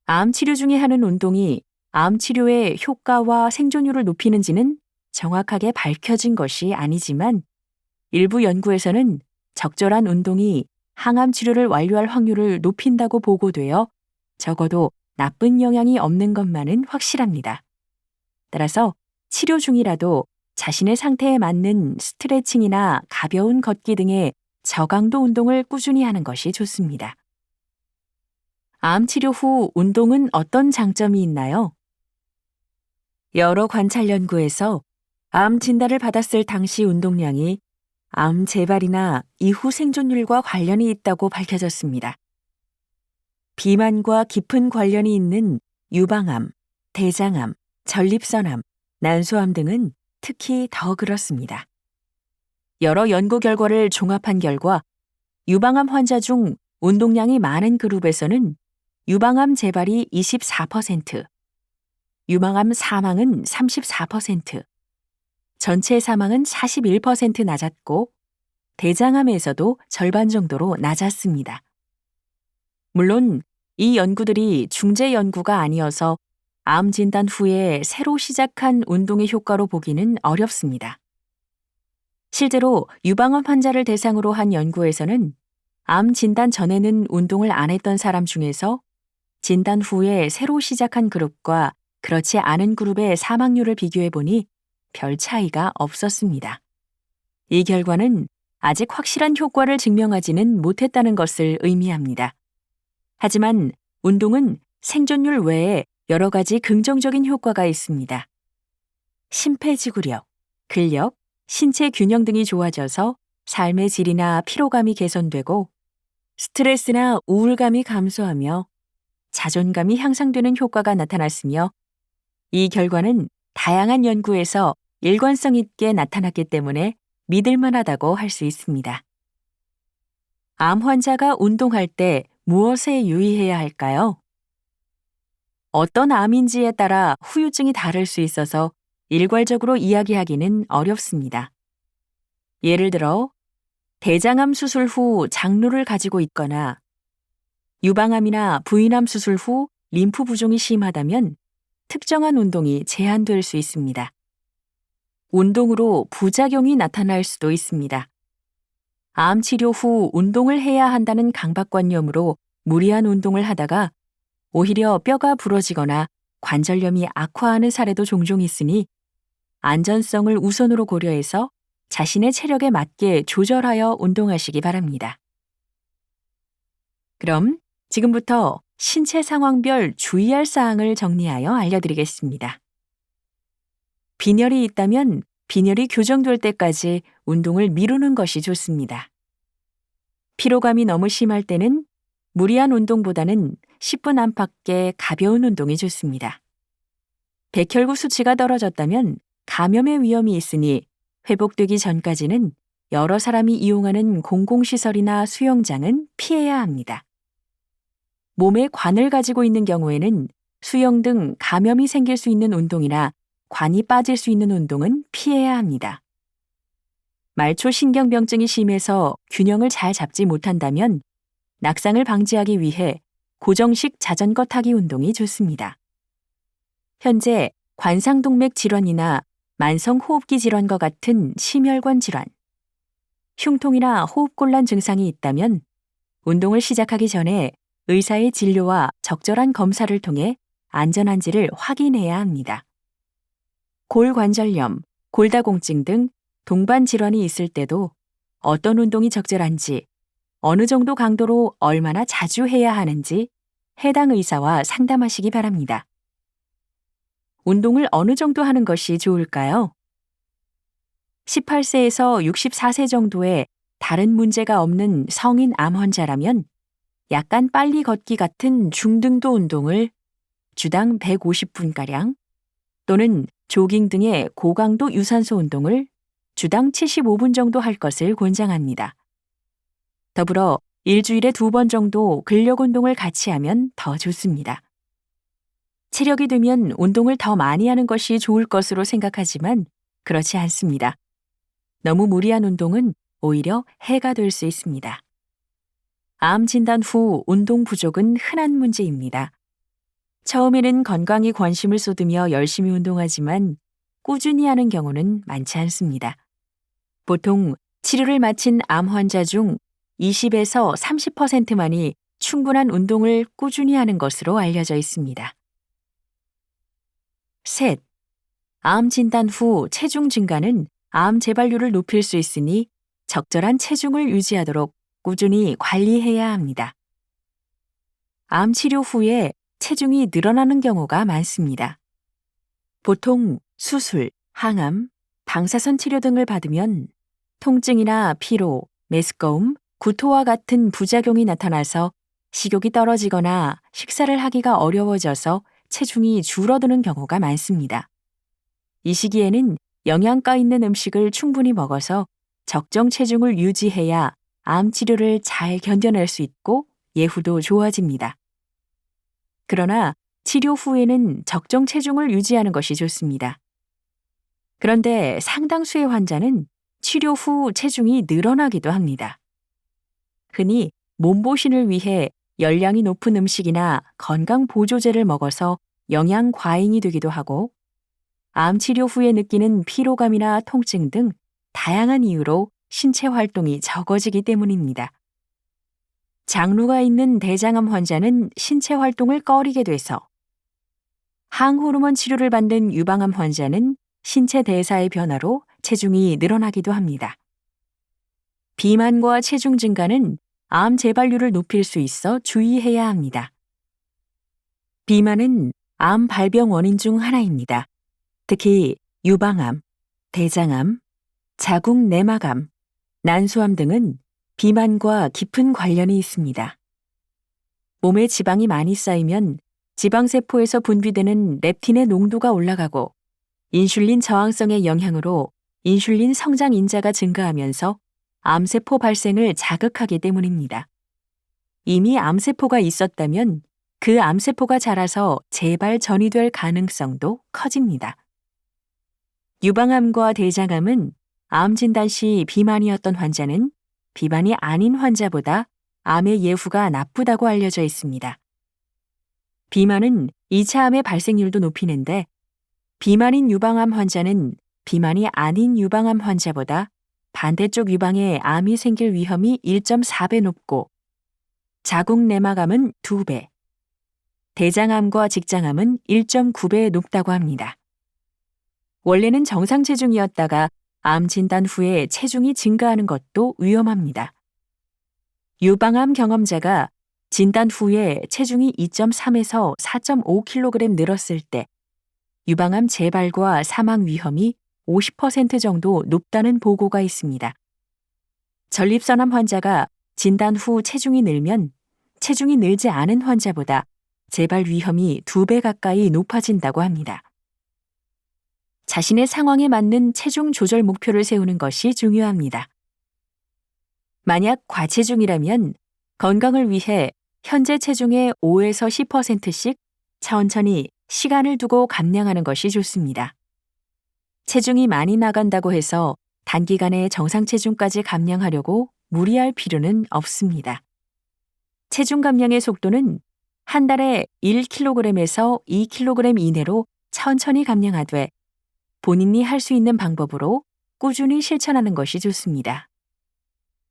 암 치료 중에 하는 운동이 암 치료의 효과와 생존율을 높이는지는 정확하게 밝혀진 것이 아니지만 일부 연구에서는 적절한 운동이 항암 치료를 완료할 확률을 높인다고 보고되어 적어도 나쁜 영향이 없는 것만은 확실합니다. 따라서 치료 중이라도 자신의 상태에 맞는 스트레칭이나 가벼운 걷기 등의 저강도 운동을 꾸준히 하는 것이 좋습니다. 암 치료 후 운동은 어떤 장점이 있나요? 여러 관찰 연구에서 암 진단을 받았을 당시 운동량이 암 재발이나 이후 생존율과 관련이 있다고 밝혀졌습니다. 비만과 깊은 관련이 있는 유방암, 대장암, 전립선암, 난소암 등은 특히 더 그렇습니다. 여러 연구 결과를 종합한 결과 유방암 환자 중 운동량이 많은 그룹에서는 유방암 재발이 24%, 유방암 사망은 34%, 전체 사망은 41% 낮았고 대장암에서도 절반 정도로 낮았습니다. 물론 이 연구들이 중재 연구가 아니어서 암 진단 후에 새로 시작한 운동의 효과로 보기는 어렵습니다. 실제로 유방암 환자를 대상으로 한 연구에서는 암 진단 전에는 운동을 안 했던 사람 중에서 진단 후에 새로 시작한 그룹과 그렇지 않은 그룹의 사망률을 비교해 보니 별 차이가 없었습니다. 이 결과는 아직 확실한 효과를 증명하지는 못했다는 것을 의미합니다. 하지만 운동은 생존율 외에 여러 가지 긍정적인 효과가 있습니다. 심폐지구력, 근력, 신체 균형 등이 좋아져서 삶의 질이나 피로감이 개선되고 스트레스나 우울감이 감소하며 자존감이 향상되는 효과가 나타났으며 이 결과는 다양한 연구에서 일관성 있게 나타났기 때문에 믿을 만하다고 할 수 있습니다. 암 환자가 운동할 때 무엇에 유의해야 할까요? 어떤 암인지에 따라 후유증이 다를 수 있어서 일괄적으로 이야기하기는 어렵습니다. 예를 들어 대장암 수술 후 장루를 가지고 있거나 유방암이나 부인암 수술 후 림프 부종이 심하다면 특정한 운동이 제한될 수 있습니다. 운동으로 부작용이 나타날 수도 있습니다. 암 치료 후 운동을 해야 한다는 강박관념으로 무리한 운동을 하다가 오히려 뼈가 부러지거나 관절염이 악화하는 사례도 종종 있으니 안전성을 우선으로 고려해서 자신의 체력에 맞게 조절하여 운동하시기 바랍니다. 그럼 지금부터 신체 상황별 주의할 사항을 정리하여 알려드리겠습니다. 빈혈이 있다면 빈혈이 교정될 때까지 운동을 미루는 것이 좋습니다. 피로감이 너무 심할 때는 무리한 운동보다는 10분 안팎의 가벼운 운동이 좋습니다. 백혈구 수치가 떨어졌다면 감염의 위험이 있으니 회복되기 전까지는 여러 사람이 이용하는 공공시설이나 수영장은 피해야 합니다. 몸에 관을 가지고 있는 경우에는 수영 등 감염이 생길 수 있는 운동이나 관이 빠질 수 있는 운동은 피해야 합니다. 말초 신경병증이 심해서 균형을 잘 잡지 못한다면 낙상을 방지하기 위해 고정식 자전거 타기 운동이 좋습니다. 현재 관상동맥 질환이나 만성호흡기 질환과 같은 심혈관 질환, 흉통이나 호흡곤란 증상이 있다면 운동을 시작하기 전에 의사의 진료와 적절한 검사를 통해 안전한지를 확인해야 합니다. 골관절염, 골다공증 등 동반 질환이 있을 때도 어떤 운동이 적절한지, 어느 정도 강도로 얼마나 자주 해야 하는지 해당 의사와 상담하시기 바랍니다. 운동을 어느 정도 하는 것이 좋을까요? 18세에서 64세 정도의 다른 문제가 없는 성인 암 환자라면 약간 빨리 걷기 같은 중등도 운동을 주당 150분가량 또는 조깅 등의 고강도 유산소 운동을 주당 75분 정도 할 것을 권장합니다. 더불어 일주일에 2번 정도 근력 운동을 같이 하면 더 좋습니다. 체력이 되면 운동을 더 많이 하는 것이 좋을 것으로 생각하지만 그렇지 않습니다. 너무 무리한 운동은 오히려 해가 될 수 있습니다. 암 진단 후 운동 부족은 흔한 문제입니다. 처음에는 건강에 관심을 쏟으며 열심히 운동하지만 꾸준히 하는 경우는 많지 않습니다. 보통 치료를 마친 암 환자 중 20에서 30%만이 충분한 운동을 꾸준히 하는 것으로 알려져 있습니다. 셋, 암 진단 후 체중 증가는 암 재발률을 높일 수 있으니 적절한 체중을 유지하도록 꾸준히 관리해야 합니다. 암 치료 후에 체중이 늘어나는 경우가 많습니다. 보통 수술, 항암, 방사선 치료 등을 받으면 통증이나 피로, 메스꺼움, 구토와 같은 부작용이 나타나서 식욕이 떨어지거나 식사를 하기가 어려워져서 체중이 줄어드는 경우가 많습니다. 이 시기에는 영양가 있는 음식을 충분히 먹어서 적정 체중을 유지해야 암 치료를 잘 견뎌낼 수 있고 예후도 좋아집니다. 그러나 치료 후에는 적정 체중을 유지하는 것이 좋습니다. 그런데 상당수의 환자는 치료 후 체중이 늘어나기도 합니다. 흔히 몸보신을 위해 열량이 높은 음식이나 건강 보조제를 먹어서 영양 과잉이 되기도 하고 암 치료 후에 느끼는 피로감이나 통증 등 다양한 이유로 신체 활동이 적어지기 때문입니다. 장루가 있는 대장암 환자는 신체 활동을 꺼리게 돼서 항호르몬 치료를 받는 유방암 환자는 신체 대사의 변화로 체중이 늘어나기도 합니다. 비만과 체중 증가는 암 재발률을 높일 수 있어 주의해야 합니다. 비만은 암 발병 원인 중 하나입니다. 특히 유방암, 대장암, 자궁 내막암, 난소암 등은 비만과 깊은 관련이 있습니다. 몸에 지방이 많이 쌓이면 지방세포에서 분비되는 렙틴의 농도가 올라가고 인슐린 저항성의 영향으로 인슐린 성장 인자가 증가하면서 암세포 발생을 자극하기 때문입니다. 이미 암세포가 있었다면 그 암세포가 자라서 재발 전이될 가능성도 커집니다. 유방암과 대장암은 암 진단 시 비만이었던 환자는 비만이 아닌 환자보다 암의 예후가 나쁘다고 알려져 있습니다. 비만은 2차 암의 발생률도 높이는데 비만인 유방암 환자는 비만이 아닌 유방암 환자보다 반대쪽 유방에 암이 생길 위험이 1.4배 높고 자궁 내막암은 2배, 대장암과 직장암은 1.9배 높다고 합니다. 원래는 정상 체중이었다가 암 진단 후에 체중이 증가하는 것도 위험합니다. 유방암 경험자가 진단 후에 체중이 2.3에서 4.5kg 늘었을 때 유방암 재발과 사망 위험이 50% 정도 높다는 보고가 있습니다. 전립선암 환자가 진단 후 체중이 늘면 체중이 늘지 않은 환자보다 재발 위험이 2배 가까이 높아진다고 합니다. 자신의 상황에 맞는 체중 조절 목표를 세우는 것이 중요합니다. 만약 과체중이라면 건강을 위해 현재 체중의 5에서 10%씩 천천히 시간을 두고 감량하는 것이 좋습니다. 체중이 많이 나간다고 해서 단기간에 정상 체중까지 감량하려고 무리할 필요는 없습니다. 체중 감량의 속도는 한 달에 1kg에서 2kg 이내로 천천히 감량하되 본인이 할 수 있는 방법으로 꾸준히 실천하는 것이 좋습니다.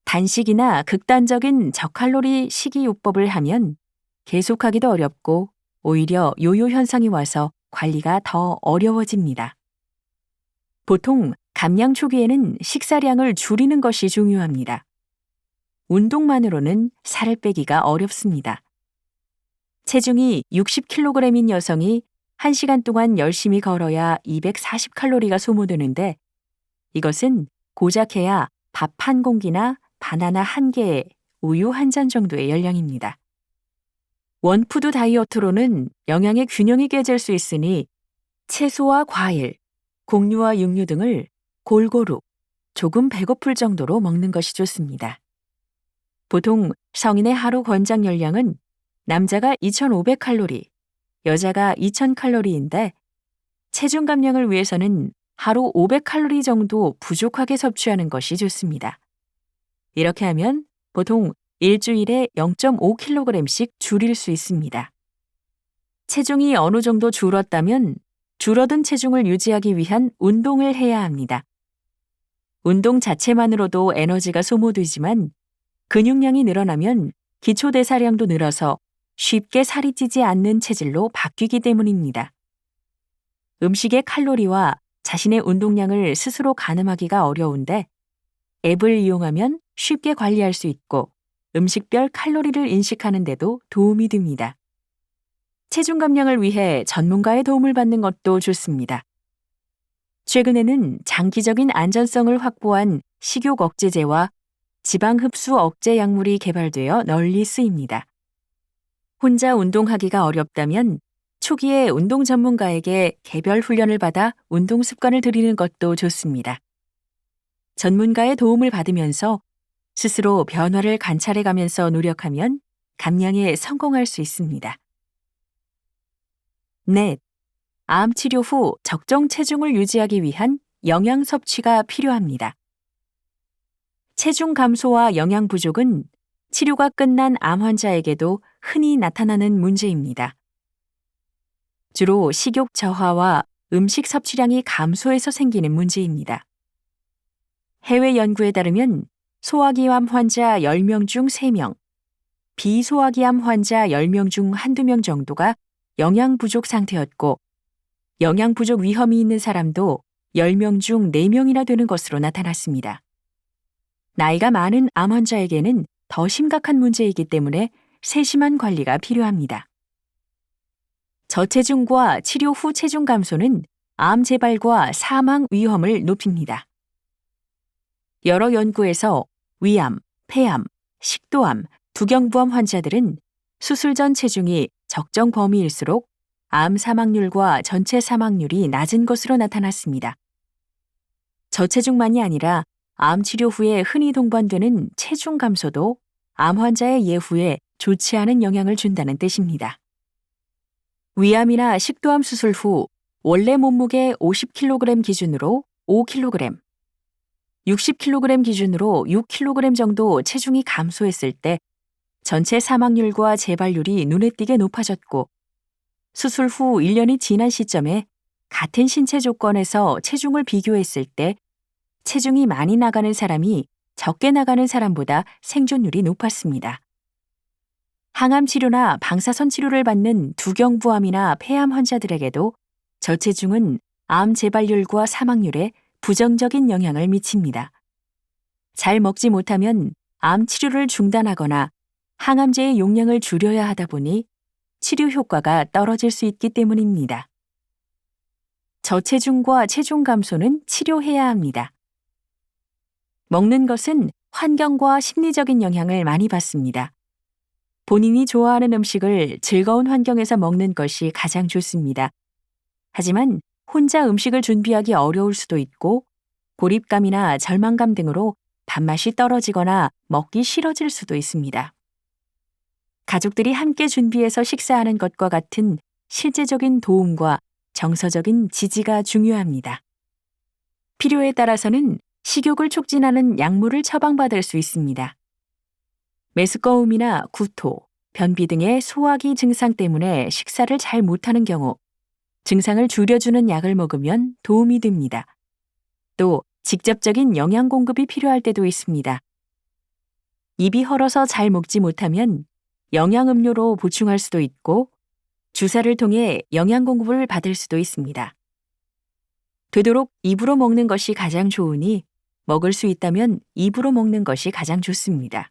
단식이나 극단적인 저칼로리 식이요법을 하면 계속하기도 어렵고 오히려 요요 현상이 와서 관리가 더 어려워집니다. 보통 감량 초기에는 식사량을 줄이는 것이 중요합니다. 운동만으로는 살을 빼기가 어렵습니다. 체중이 60kg인 여성이 1시간 동안 열심히 걸어야 240칼로리가 소모되는데 이것은 고작 해야 밥 한 공기나 바나나 한 개에 우유 한 잔 정도의 열량입니다. 원푸드 다이어트로는 영양의 균형이 깨질 수 있으니 채소와 과일, 곡류와 육류 등을 골고루 조금 배고플 정도로 먹는 것이 좋습니다. 보통 성인의 하루 권장 열량은 남자가 2,500칼로리, 여자가 2,000칼로리인데 체중 감량을 위해서는 하루 500칼로리 정도 부족하게 섭취하는 것이 좋습니다. 이렇게 하면 보통 일주일에 0.5kg씩 줄일 수 있습니다. 체중이 어느 정도 줄었다면 줄어든 체중을 유지하기 위한 운동을 해야 합니다. 운동 자체만으로도 에너지가 소모되지만 근육량이 늘어나면 기초대사량도 늘어서 쉽게 살이 찌지 않는 체질로 바뀌기 때문입니다. 음식의 칼로리와 자신의 운동량을 스스로 가늠하기가 어려운데 앱을 이용하면 쉽게 관리할 수 있고 음식별 칼로리를 인식하는 데도 도움이 됩니다. 체중 감량을 위해 전문가의 도움을 받는 것도 좋습니다. 최근에는 장기적인 안전성을 확보한 식욕 억제제와 지방 흡수 억제 약물이 개발되어 널리 쓰입니다. 혼자 운동하기가 어렵다면 초기에 운동 전문가에게 개별 훈련을 받아 운동 습관을 들이는 것도 좋습니다. 전문가의 도움을 받으면서 스스로 변화를 관찰해 가면서 노력하면 감량에 성공할 수 있습니다. 넷, 암 치료 후 적정 체중을 유지하기 위한 영양 섭취가 필요합니다. 체중 감소와 영양 부족은 치료가 끝난 암 환자에게도 흔히 나타나는 문제입니다. 주로 식욕 저하와 음식 섭취량이 감소해서 생기는 문제입니다. 해외 연구에 따르면 소화기암 환자 10명 중 3명, 비소화기암 환자 10명 중 한두 명 정도가 영양 부족 상태였고 영양 부족 위험이 있는 사람도 10명 중 4명이나 되는 것으로 나타났습니다. 나이가 많은 암 환자에게는 더 심각한 문제이기 때문에 세심한 관리가 필요합니다. 저체중과 치료 후 체중 감소는 암 재발과 사망 위험을 높입니다. 여러 연구에서 위암, 폐암, 식도암, 두경부암 환자들은 수술 전 체중이 적정 범위일수록 암 사망률과 전체 사망률이 낮은 것으로 나타났습니다. 저체중만이 아니라 암 치료 후에 흔히 동반되는 체중 감소도 암 환자의 예후에 좋지 않은 영향을 준다는 뜻입니다. 위암이나 식도암 수술 후 원래 몸무게 50kg 기준으로 5kg, 60kg 기준으로 6kg 정도 체중이 감소했을 때 전체 사망률과 재발률이 눈에 띄게 높아졌고 수술 후 1년이 지난 시점에 같은 신체 조건에서 체중을 비교했을 때 체중이 많이 나가는 사람이 적게 나가는 사람보다 생존율이 높았습니다. 항암 치료나 방사선 치료를 받는 두경부암이나 폐암 환자들에게도 저체중은 암 재발률과 사망률에 부정적인 영향을 미칩니다. 잘 먹지 못하면 암 치료를 중단하거나 항암제의 용량을 줄여야 하다 보니 치료 효과가 떨어질 수 있기 때문입니다. 저체중과 체중 감소는 치료해야 합니다. 먹는 것은 환경과 심리적인 영향을 많이 받습니다. 본인이 좋아하는 음식을 즐거운 환경에서 먹는 것이 가장 좋습니다. 하지만 혼자 음식을 준비하기 어려울 수도 있고 고립감이나 절망감 등으로 밥맛이 떨어지거나 먹기 싫어질 수도 있습니다. 가족들이 함께 준비해서 식사하는 것과 같은 실제적인 도움과 정서적인 지지가 중요합니다. 필요에 따라서는 식욕을 촉진하는 약물을 처방받을 수 있습니다. 메스꺼움이나 구토, 변비 등의 소화기 증상 때문에 식사를 잘 못하는 경우 증상을 줄여주는 약을 먹으면 도움이 됩니다. 또 직접적인 영양 공급이 필요할 때도 있습니다. 입이 헐어서 잘 먹지 못하면 영양음료로 보충할 수도 있고 주사를 통해 영양 공급을 받을 수도 있습니다. 되도록 입으로 먹는 것이 가장 좋으니 먹을 수 있다면 입으로 먹는 것이 가장 좋습니다.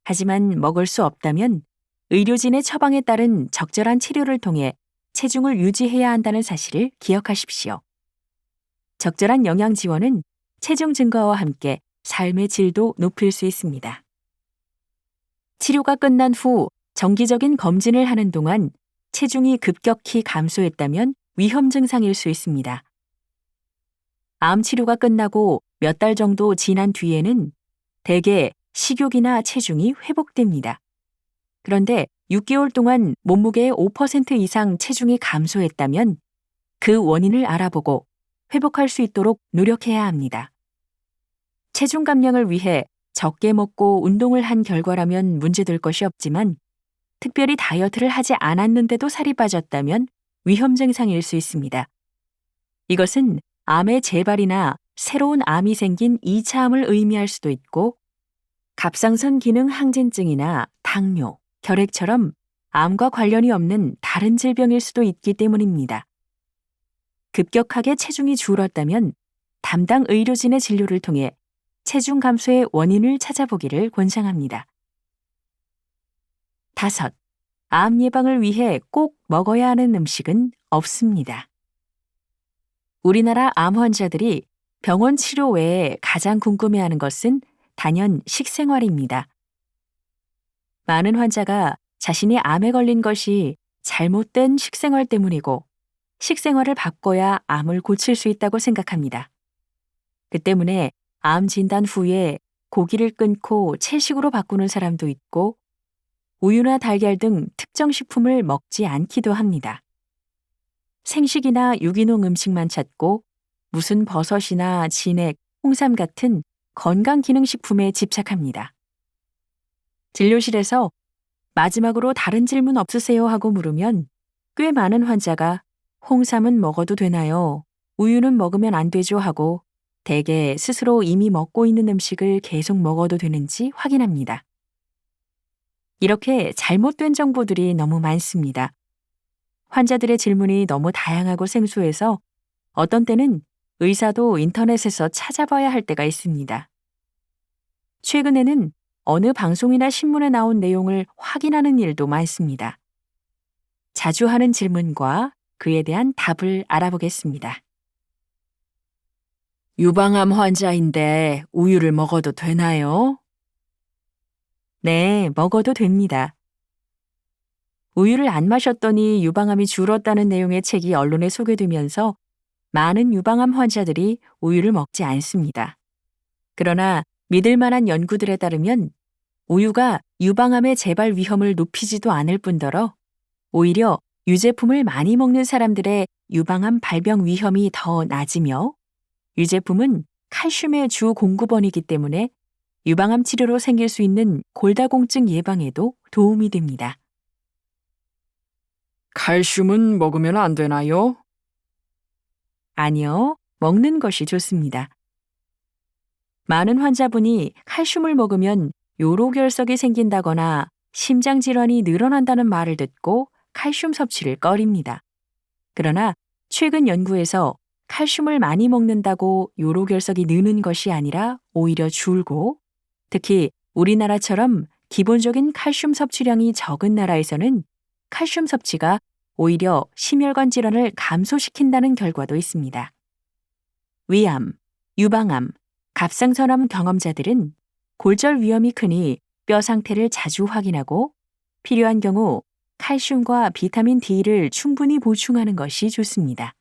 하지만 먹을 수 없다면 의료진의 처방에 따른 적절한 치료를 통해 체중을 유지해야 한다는 사실을 기억하십시오. 적절한 영양 지원은 체중 증가와 함께 삶의 질도 높일 수 있습니다. 치료가 끝난 후 정기적인 검진을 하는 동안 체중이 급격히 감소했다면 위험 증상일 수 있습니다. 암 치료가 끝나고 몇 달 정도 지난 뒤에는 대개 식욕이나 체중이 회복됩니다. 그런데 6개월 동안 몸무게의 5% 이상 체중이 감소했다면 그 원인을 알아보고 회복할 수 있도록 노력해야 합니다. 체중 감량을 위해 적게 먹고 운동을 한 결과라면 문제될 것이 없지만 특별히 다이어트를 하지 않았는데도 살이 빠졌다면 위험 증상일 수 있습니다. 이것은 암의 재발이나 새로운 암이 생긴 2차 암을 의미할 수도 있고 갑상선 기능 항진증이나 당뇨, 결핵처럼 암과 관련이 없는 다른 질병일 수도 있기 때문입니다. 급격하게 체중이 줄었다면 담당 의료진의 진료를 통해 체중 감소의 원인을 찾아보기를 권장합니다. 5. 암 예방을 위해 꼭 먹어야 하는 음식은 없습니다. 우리나라 암 환자들이 병원 치료 외에 가장 궁금해하는 것은 단연 식생활입니다. 많은 환자가 자신이 암에 걸린 것이 잘못된 식생활 때문이고 식생활을 바꿔야 암을 고칠 수 있다고 생각합니다. 그 때문에 암 진단 후에 고기를 끊고 채식으로 바꾸는 사람도 있고 우유나 달걀 등 특정 식품을 먹지 않기도 합니다. 생식이나 유기농 음식만 찾고 무슨 버섯이나 진액, 홍삼 같은 건강기능식품에 집착합니다. 진료실에서 마지막으로 다른 질문 없으세요 하고 물으면 꽤 많은 환자가 홍삼은 먹어도 되나요? 우유는 먹으면 안 되죠 하고 대개 스스로 이미 먹고 있는 음식을 계속 먹어도 되는지 확인합니다. 이렇게 잘못된 정보들이 너무 많습니다. 환자들의 질문이 너무 다양하고 생소해서 어떤 때는 의사도 인터넷에서 찾아봐야 할 때가 있습니다. 최근에는 어느 방송이나 신문에 나온 내용을 확인하는 일도 많습니다. 자주 하는 질문과 그에 대한 답을 알아보겠습니다. 유방암 환자인데 우유를 먹어도 되나요? 네, 먹어도 됩니다. 우유를 안 마셨더니 유방암이 줄었다는 내용의 책이 언론에 소개되면서 많은 유방암 환자들이 우유를 먹지 않습니다. 그러나 믿을 만한 연구들에 따르면 우유가 유방암의 재발 위험을 높이지도 않을 뿐더러 오히려 유제품을 많이 먹는 사람들의 유방암 발병 위험이 더 낮으며 유제품은 칼슘의 주 공급원이기 때문에 유방암 치료로 생길 수 있는 골다공증 예방에도 도움이 됩니다. 칼슘은 먹으면 안 되나요? 아니요, 먹는 것이 좋습니다. 많은 환자분이 칼슘을 먹으면 요로결석이 생긴다거나 심장질환이 늘어난다는 말을 듣고 칼슘 섭취를 꺼립니다. 그러나 최근 연구에서 칼슘을 많이 먹는다고 요로결석이 느는 것이 아니라 오히려 줄고 특히 우리나라처럼 기본적인 칼슘 섭취량이 적은 나라에서는 칼슘 섭취가 오히려 심혈관 질환을 감소시킨다는 결과도 있습니다. 위암, 유방암, 갑상선암 경험자들은 골절 위험이 크니 뼈 상태를 자주 확인하고 필요한 경우 칼슘과 비타민 D를 충분히 보충하는 것이 좋습니다.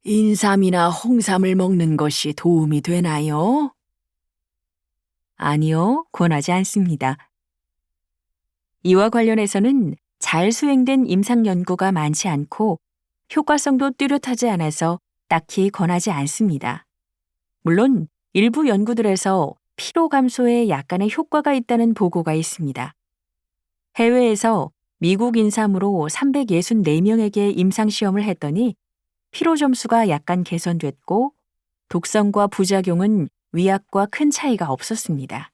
인삼이나 홍삼을 먹는 것이 도움이 되나요? 아니요, 권하지 않습니다. 이와 관련해서는 잘 수행된 임상 연구가 많지 않고 효과성도 뚜렷하지 않아서 딱히 권하지 않습니다. 물론 일부 연구들에서 피로 감소에 약간의 효과가 있다는 보고가 있습니다. 해외에서 미국 인삼으로 364명에게 임상시험을 했더니 피로 점수가 약간 개선됐고 독성과 부작용은 위약과 큰 차이가 없었습니다.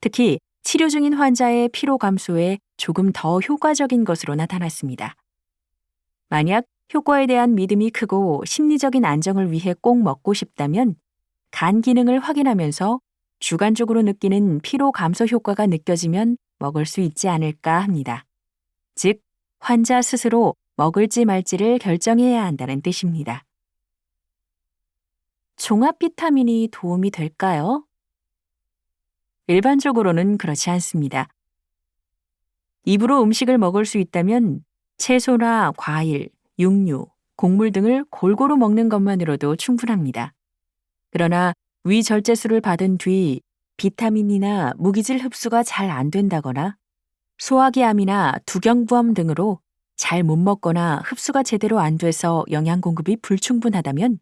특히 치료 중인 환자의 피로 감소에 조금 더 효과적인 것으로 나타났습니다. 만약 효과에 대한 믿음이 크고 심리적인 안정을 위해 꼭 먹고 싶다면 간 기능을 확인하면서 주관적으로 느끼는 피로 감소 효과가 느껴지면 먹을 수 있지 않을까 합니다. 즉, 환자 스스로 먹을지 말지를 결정해야 한다는 뜻입니다. 종합 비타민이 도움이 될까요? 일반적으로는 그렇지 않습니다. 입으로 음식을 먹을 수 있다면 채소나 과일, 육류, 곡물 등을 골고루 먹는 것만으로도 충분합니다. 그러나 위절제술을 받은 뒤 비타민이나 무기질 흡수가 잘 안 된다거나 소화기암이나 두경부암 등으로 잘 못 먹거나 흡수가 제대로 안 돼서 영양 공급이 불충분하다면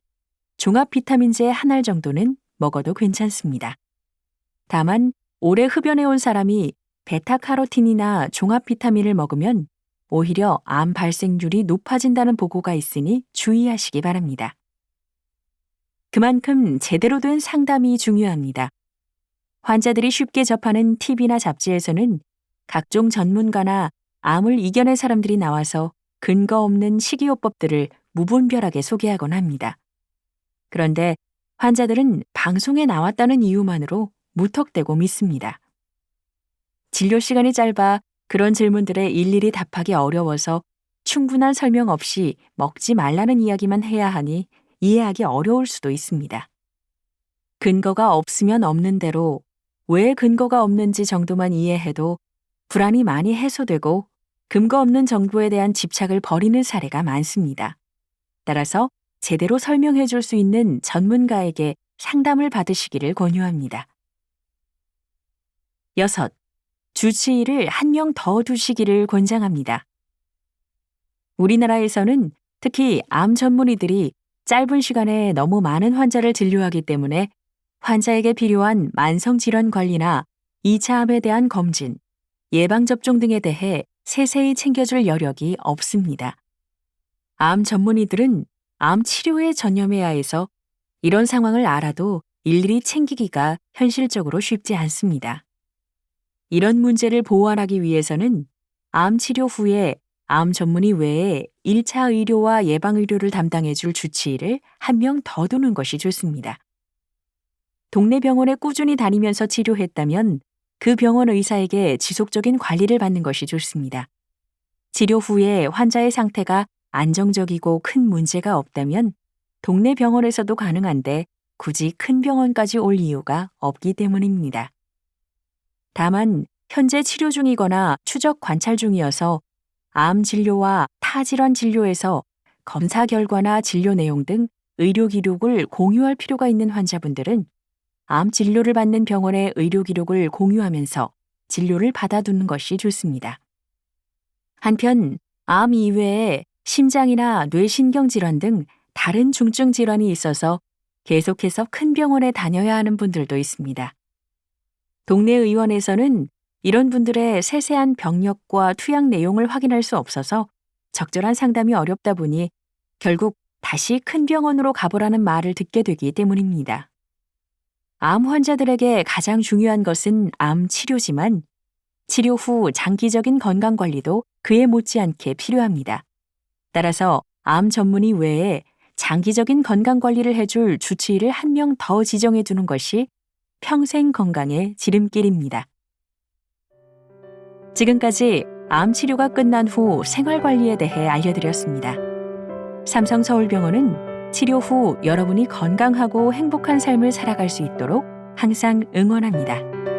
종합 비타민제 한 알 정도는 먹어도 괜찮습니다. 다만 오래 흡연해온 사람이 베타카로틴이나 종합 비타민을 먹으면 오히려 암 발생률이 높아진다는 보고가 있으니 주의하시기 바랍니다. 그만큼 제대로 된 상담이 중요합니다. 환자들이 쉽게 접하는 TV나 잡지에서는 각종 전문가나 암을 이겨낸 사람들이 나와서 근거 없는 식이요법들을 무분별하게 소개하곤 합니다. 그런데 환자들은 방송에 나왔다는 이유만으로 무턱대고 믿습니다. 진료 시간이 짧아 그런 질문들에 일일이 답하기 어려워서 충분한 설명 없이 먹지 말라는 이야기만 해야 하니 이해하기 어려울 수도 있습니다. 근거가 없으면 없는 대로 왜 근거가 없는지 정도만 이해해도 불안이 많이 해소되고 근거 없는 정보에 대한 집착을 버리는 사례가 많습니다. 따라서 제대로 설명해 줄 수 있는 전문가에게 상담을 받으시기를 권유합니다. 6. 주치의를 한 명 더 두시기를 권장합니다. 우리나라에서는 특히 암 전문의들이 짧은 시간에 너무 많은 환자를 진료하기 때문에 환자에게 필요한 만성질환 관리나 2차 암에 대한 검진, 예방접종 등에 대해 세세히 챙겨줄 여력이 없습니다. 암 전문의들은 암 치료에 전념해야 해서 이런 상황을 알아도 일일이 챙기기가 현실적으로 쉽지 않습니다. 이런 문제를 보완하기 위해서는 암 치료 후에 암 전문의 외에 1차 의료와 예방 의료를 담당해줄 주치의를 한 명 더 두는 것이 좋습니다. 동네 병원에 꾸준히 다니면서 치료했다면 그 병원 의사에게 지속적인 관리를 받는 것이 좋습니다. 치료 후에 환자의 상태가 안정적이고 큰 문제가 없다면 동네 병원에서도 가능한데 굳이 큰 병원까지 올 이유가 없기 때문입니다. 다만 현재 치료 중이거나 추적 관찰 중이어서 암 진료와 타 질환 진료에서 검사 결과나 진료 내용 등 의료 기록을 공유할 필요가 있는 환자분들은 암 진료를 받는 병원의 의료 기록을 공유하면서 진료를 받아두는 것이 좋습니다. 한편 암 이외에 심장이나 뇌신경 질환 등 다른 중증 질환이 있어서 계속해서 큰 병원에 다녀야 하는 분들도 있습니다. 동네 의원에서는 이런 분들의 세세한 병력과 투약 내용을 확인할 수 없어서 적절한 상담이 어렵다 보니 결국 다시 큰 병원으로 가보라는 말을 듣게 되기 때문입니다. 암 환자들에게 가장 중요한 것은 암 치료지만 치료 후 장기적인 건강 관리도 그에 못지않게 필요합니다. 따라서 암 전문의 외에 장기적인 건강 관리를 해줄 주치의를 한 명 더 지정해 두는 것이 평생 건강의 지름길입니다. 지금까지 암 치료가 끝난 후 생활 관리에 대해 알려드렸습니다. 삼성서울병원은 치료 후 여러분이 건강하고 행복한 삶을 살아갈 수 있도록 항상 응원합니다.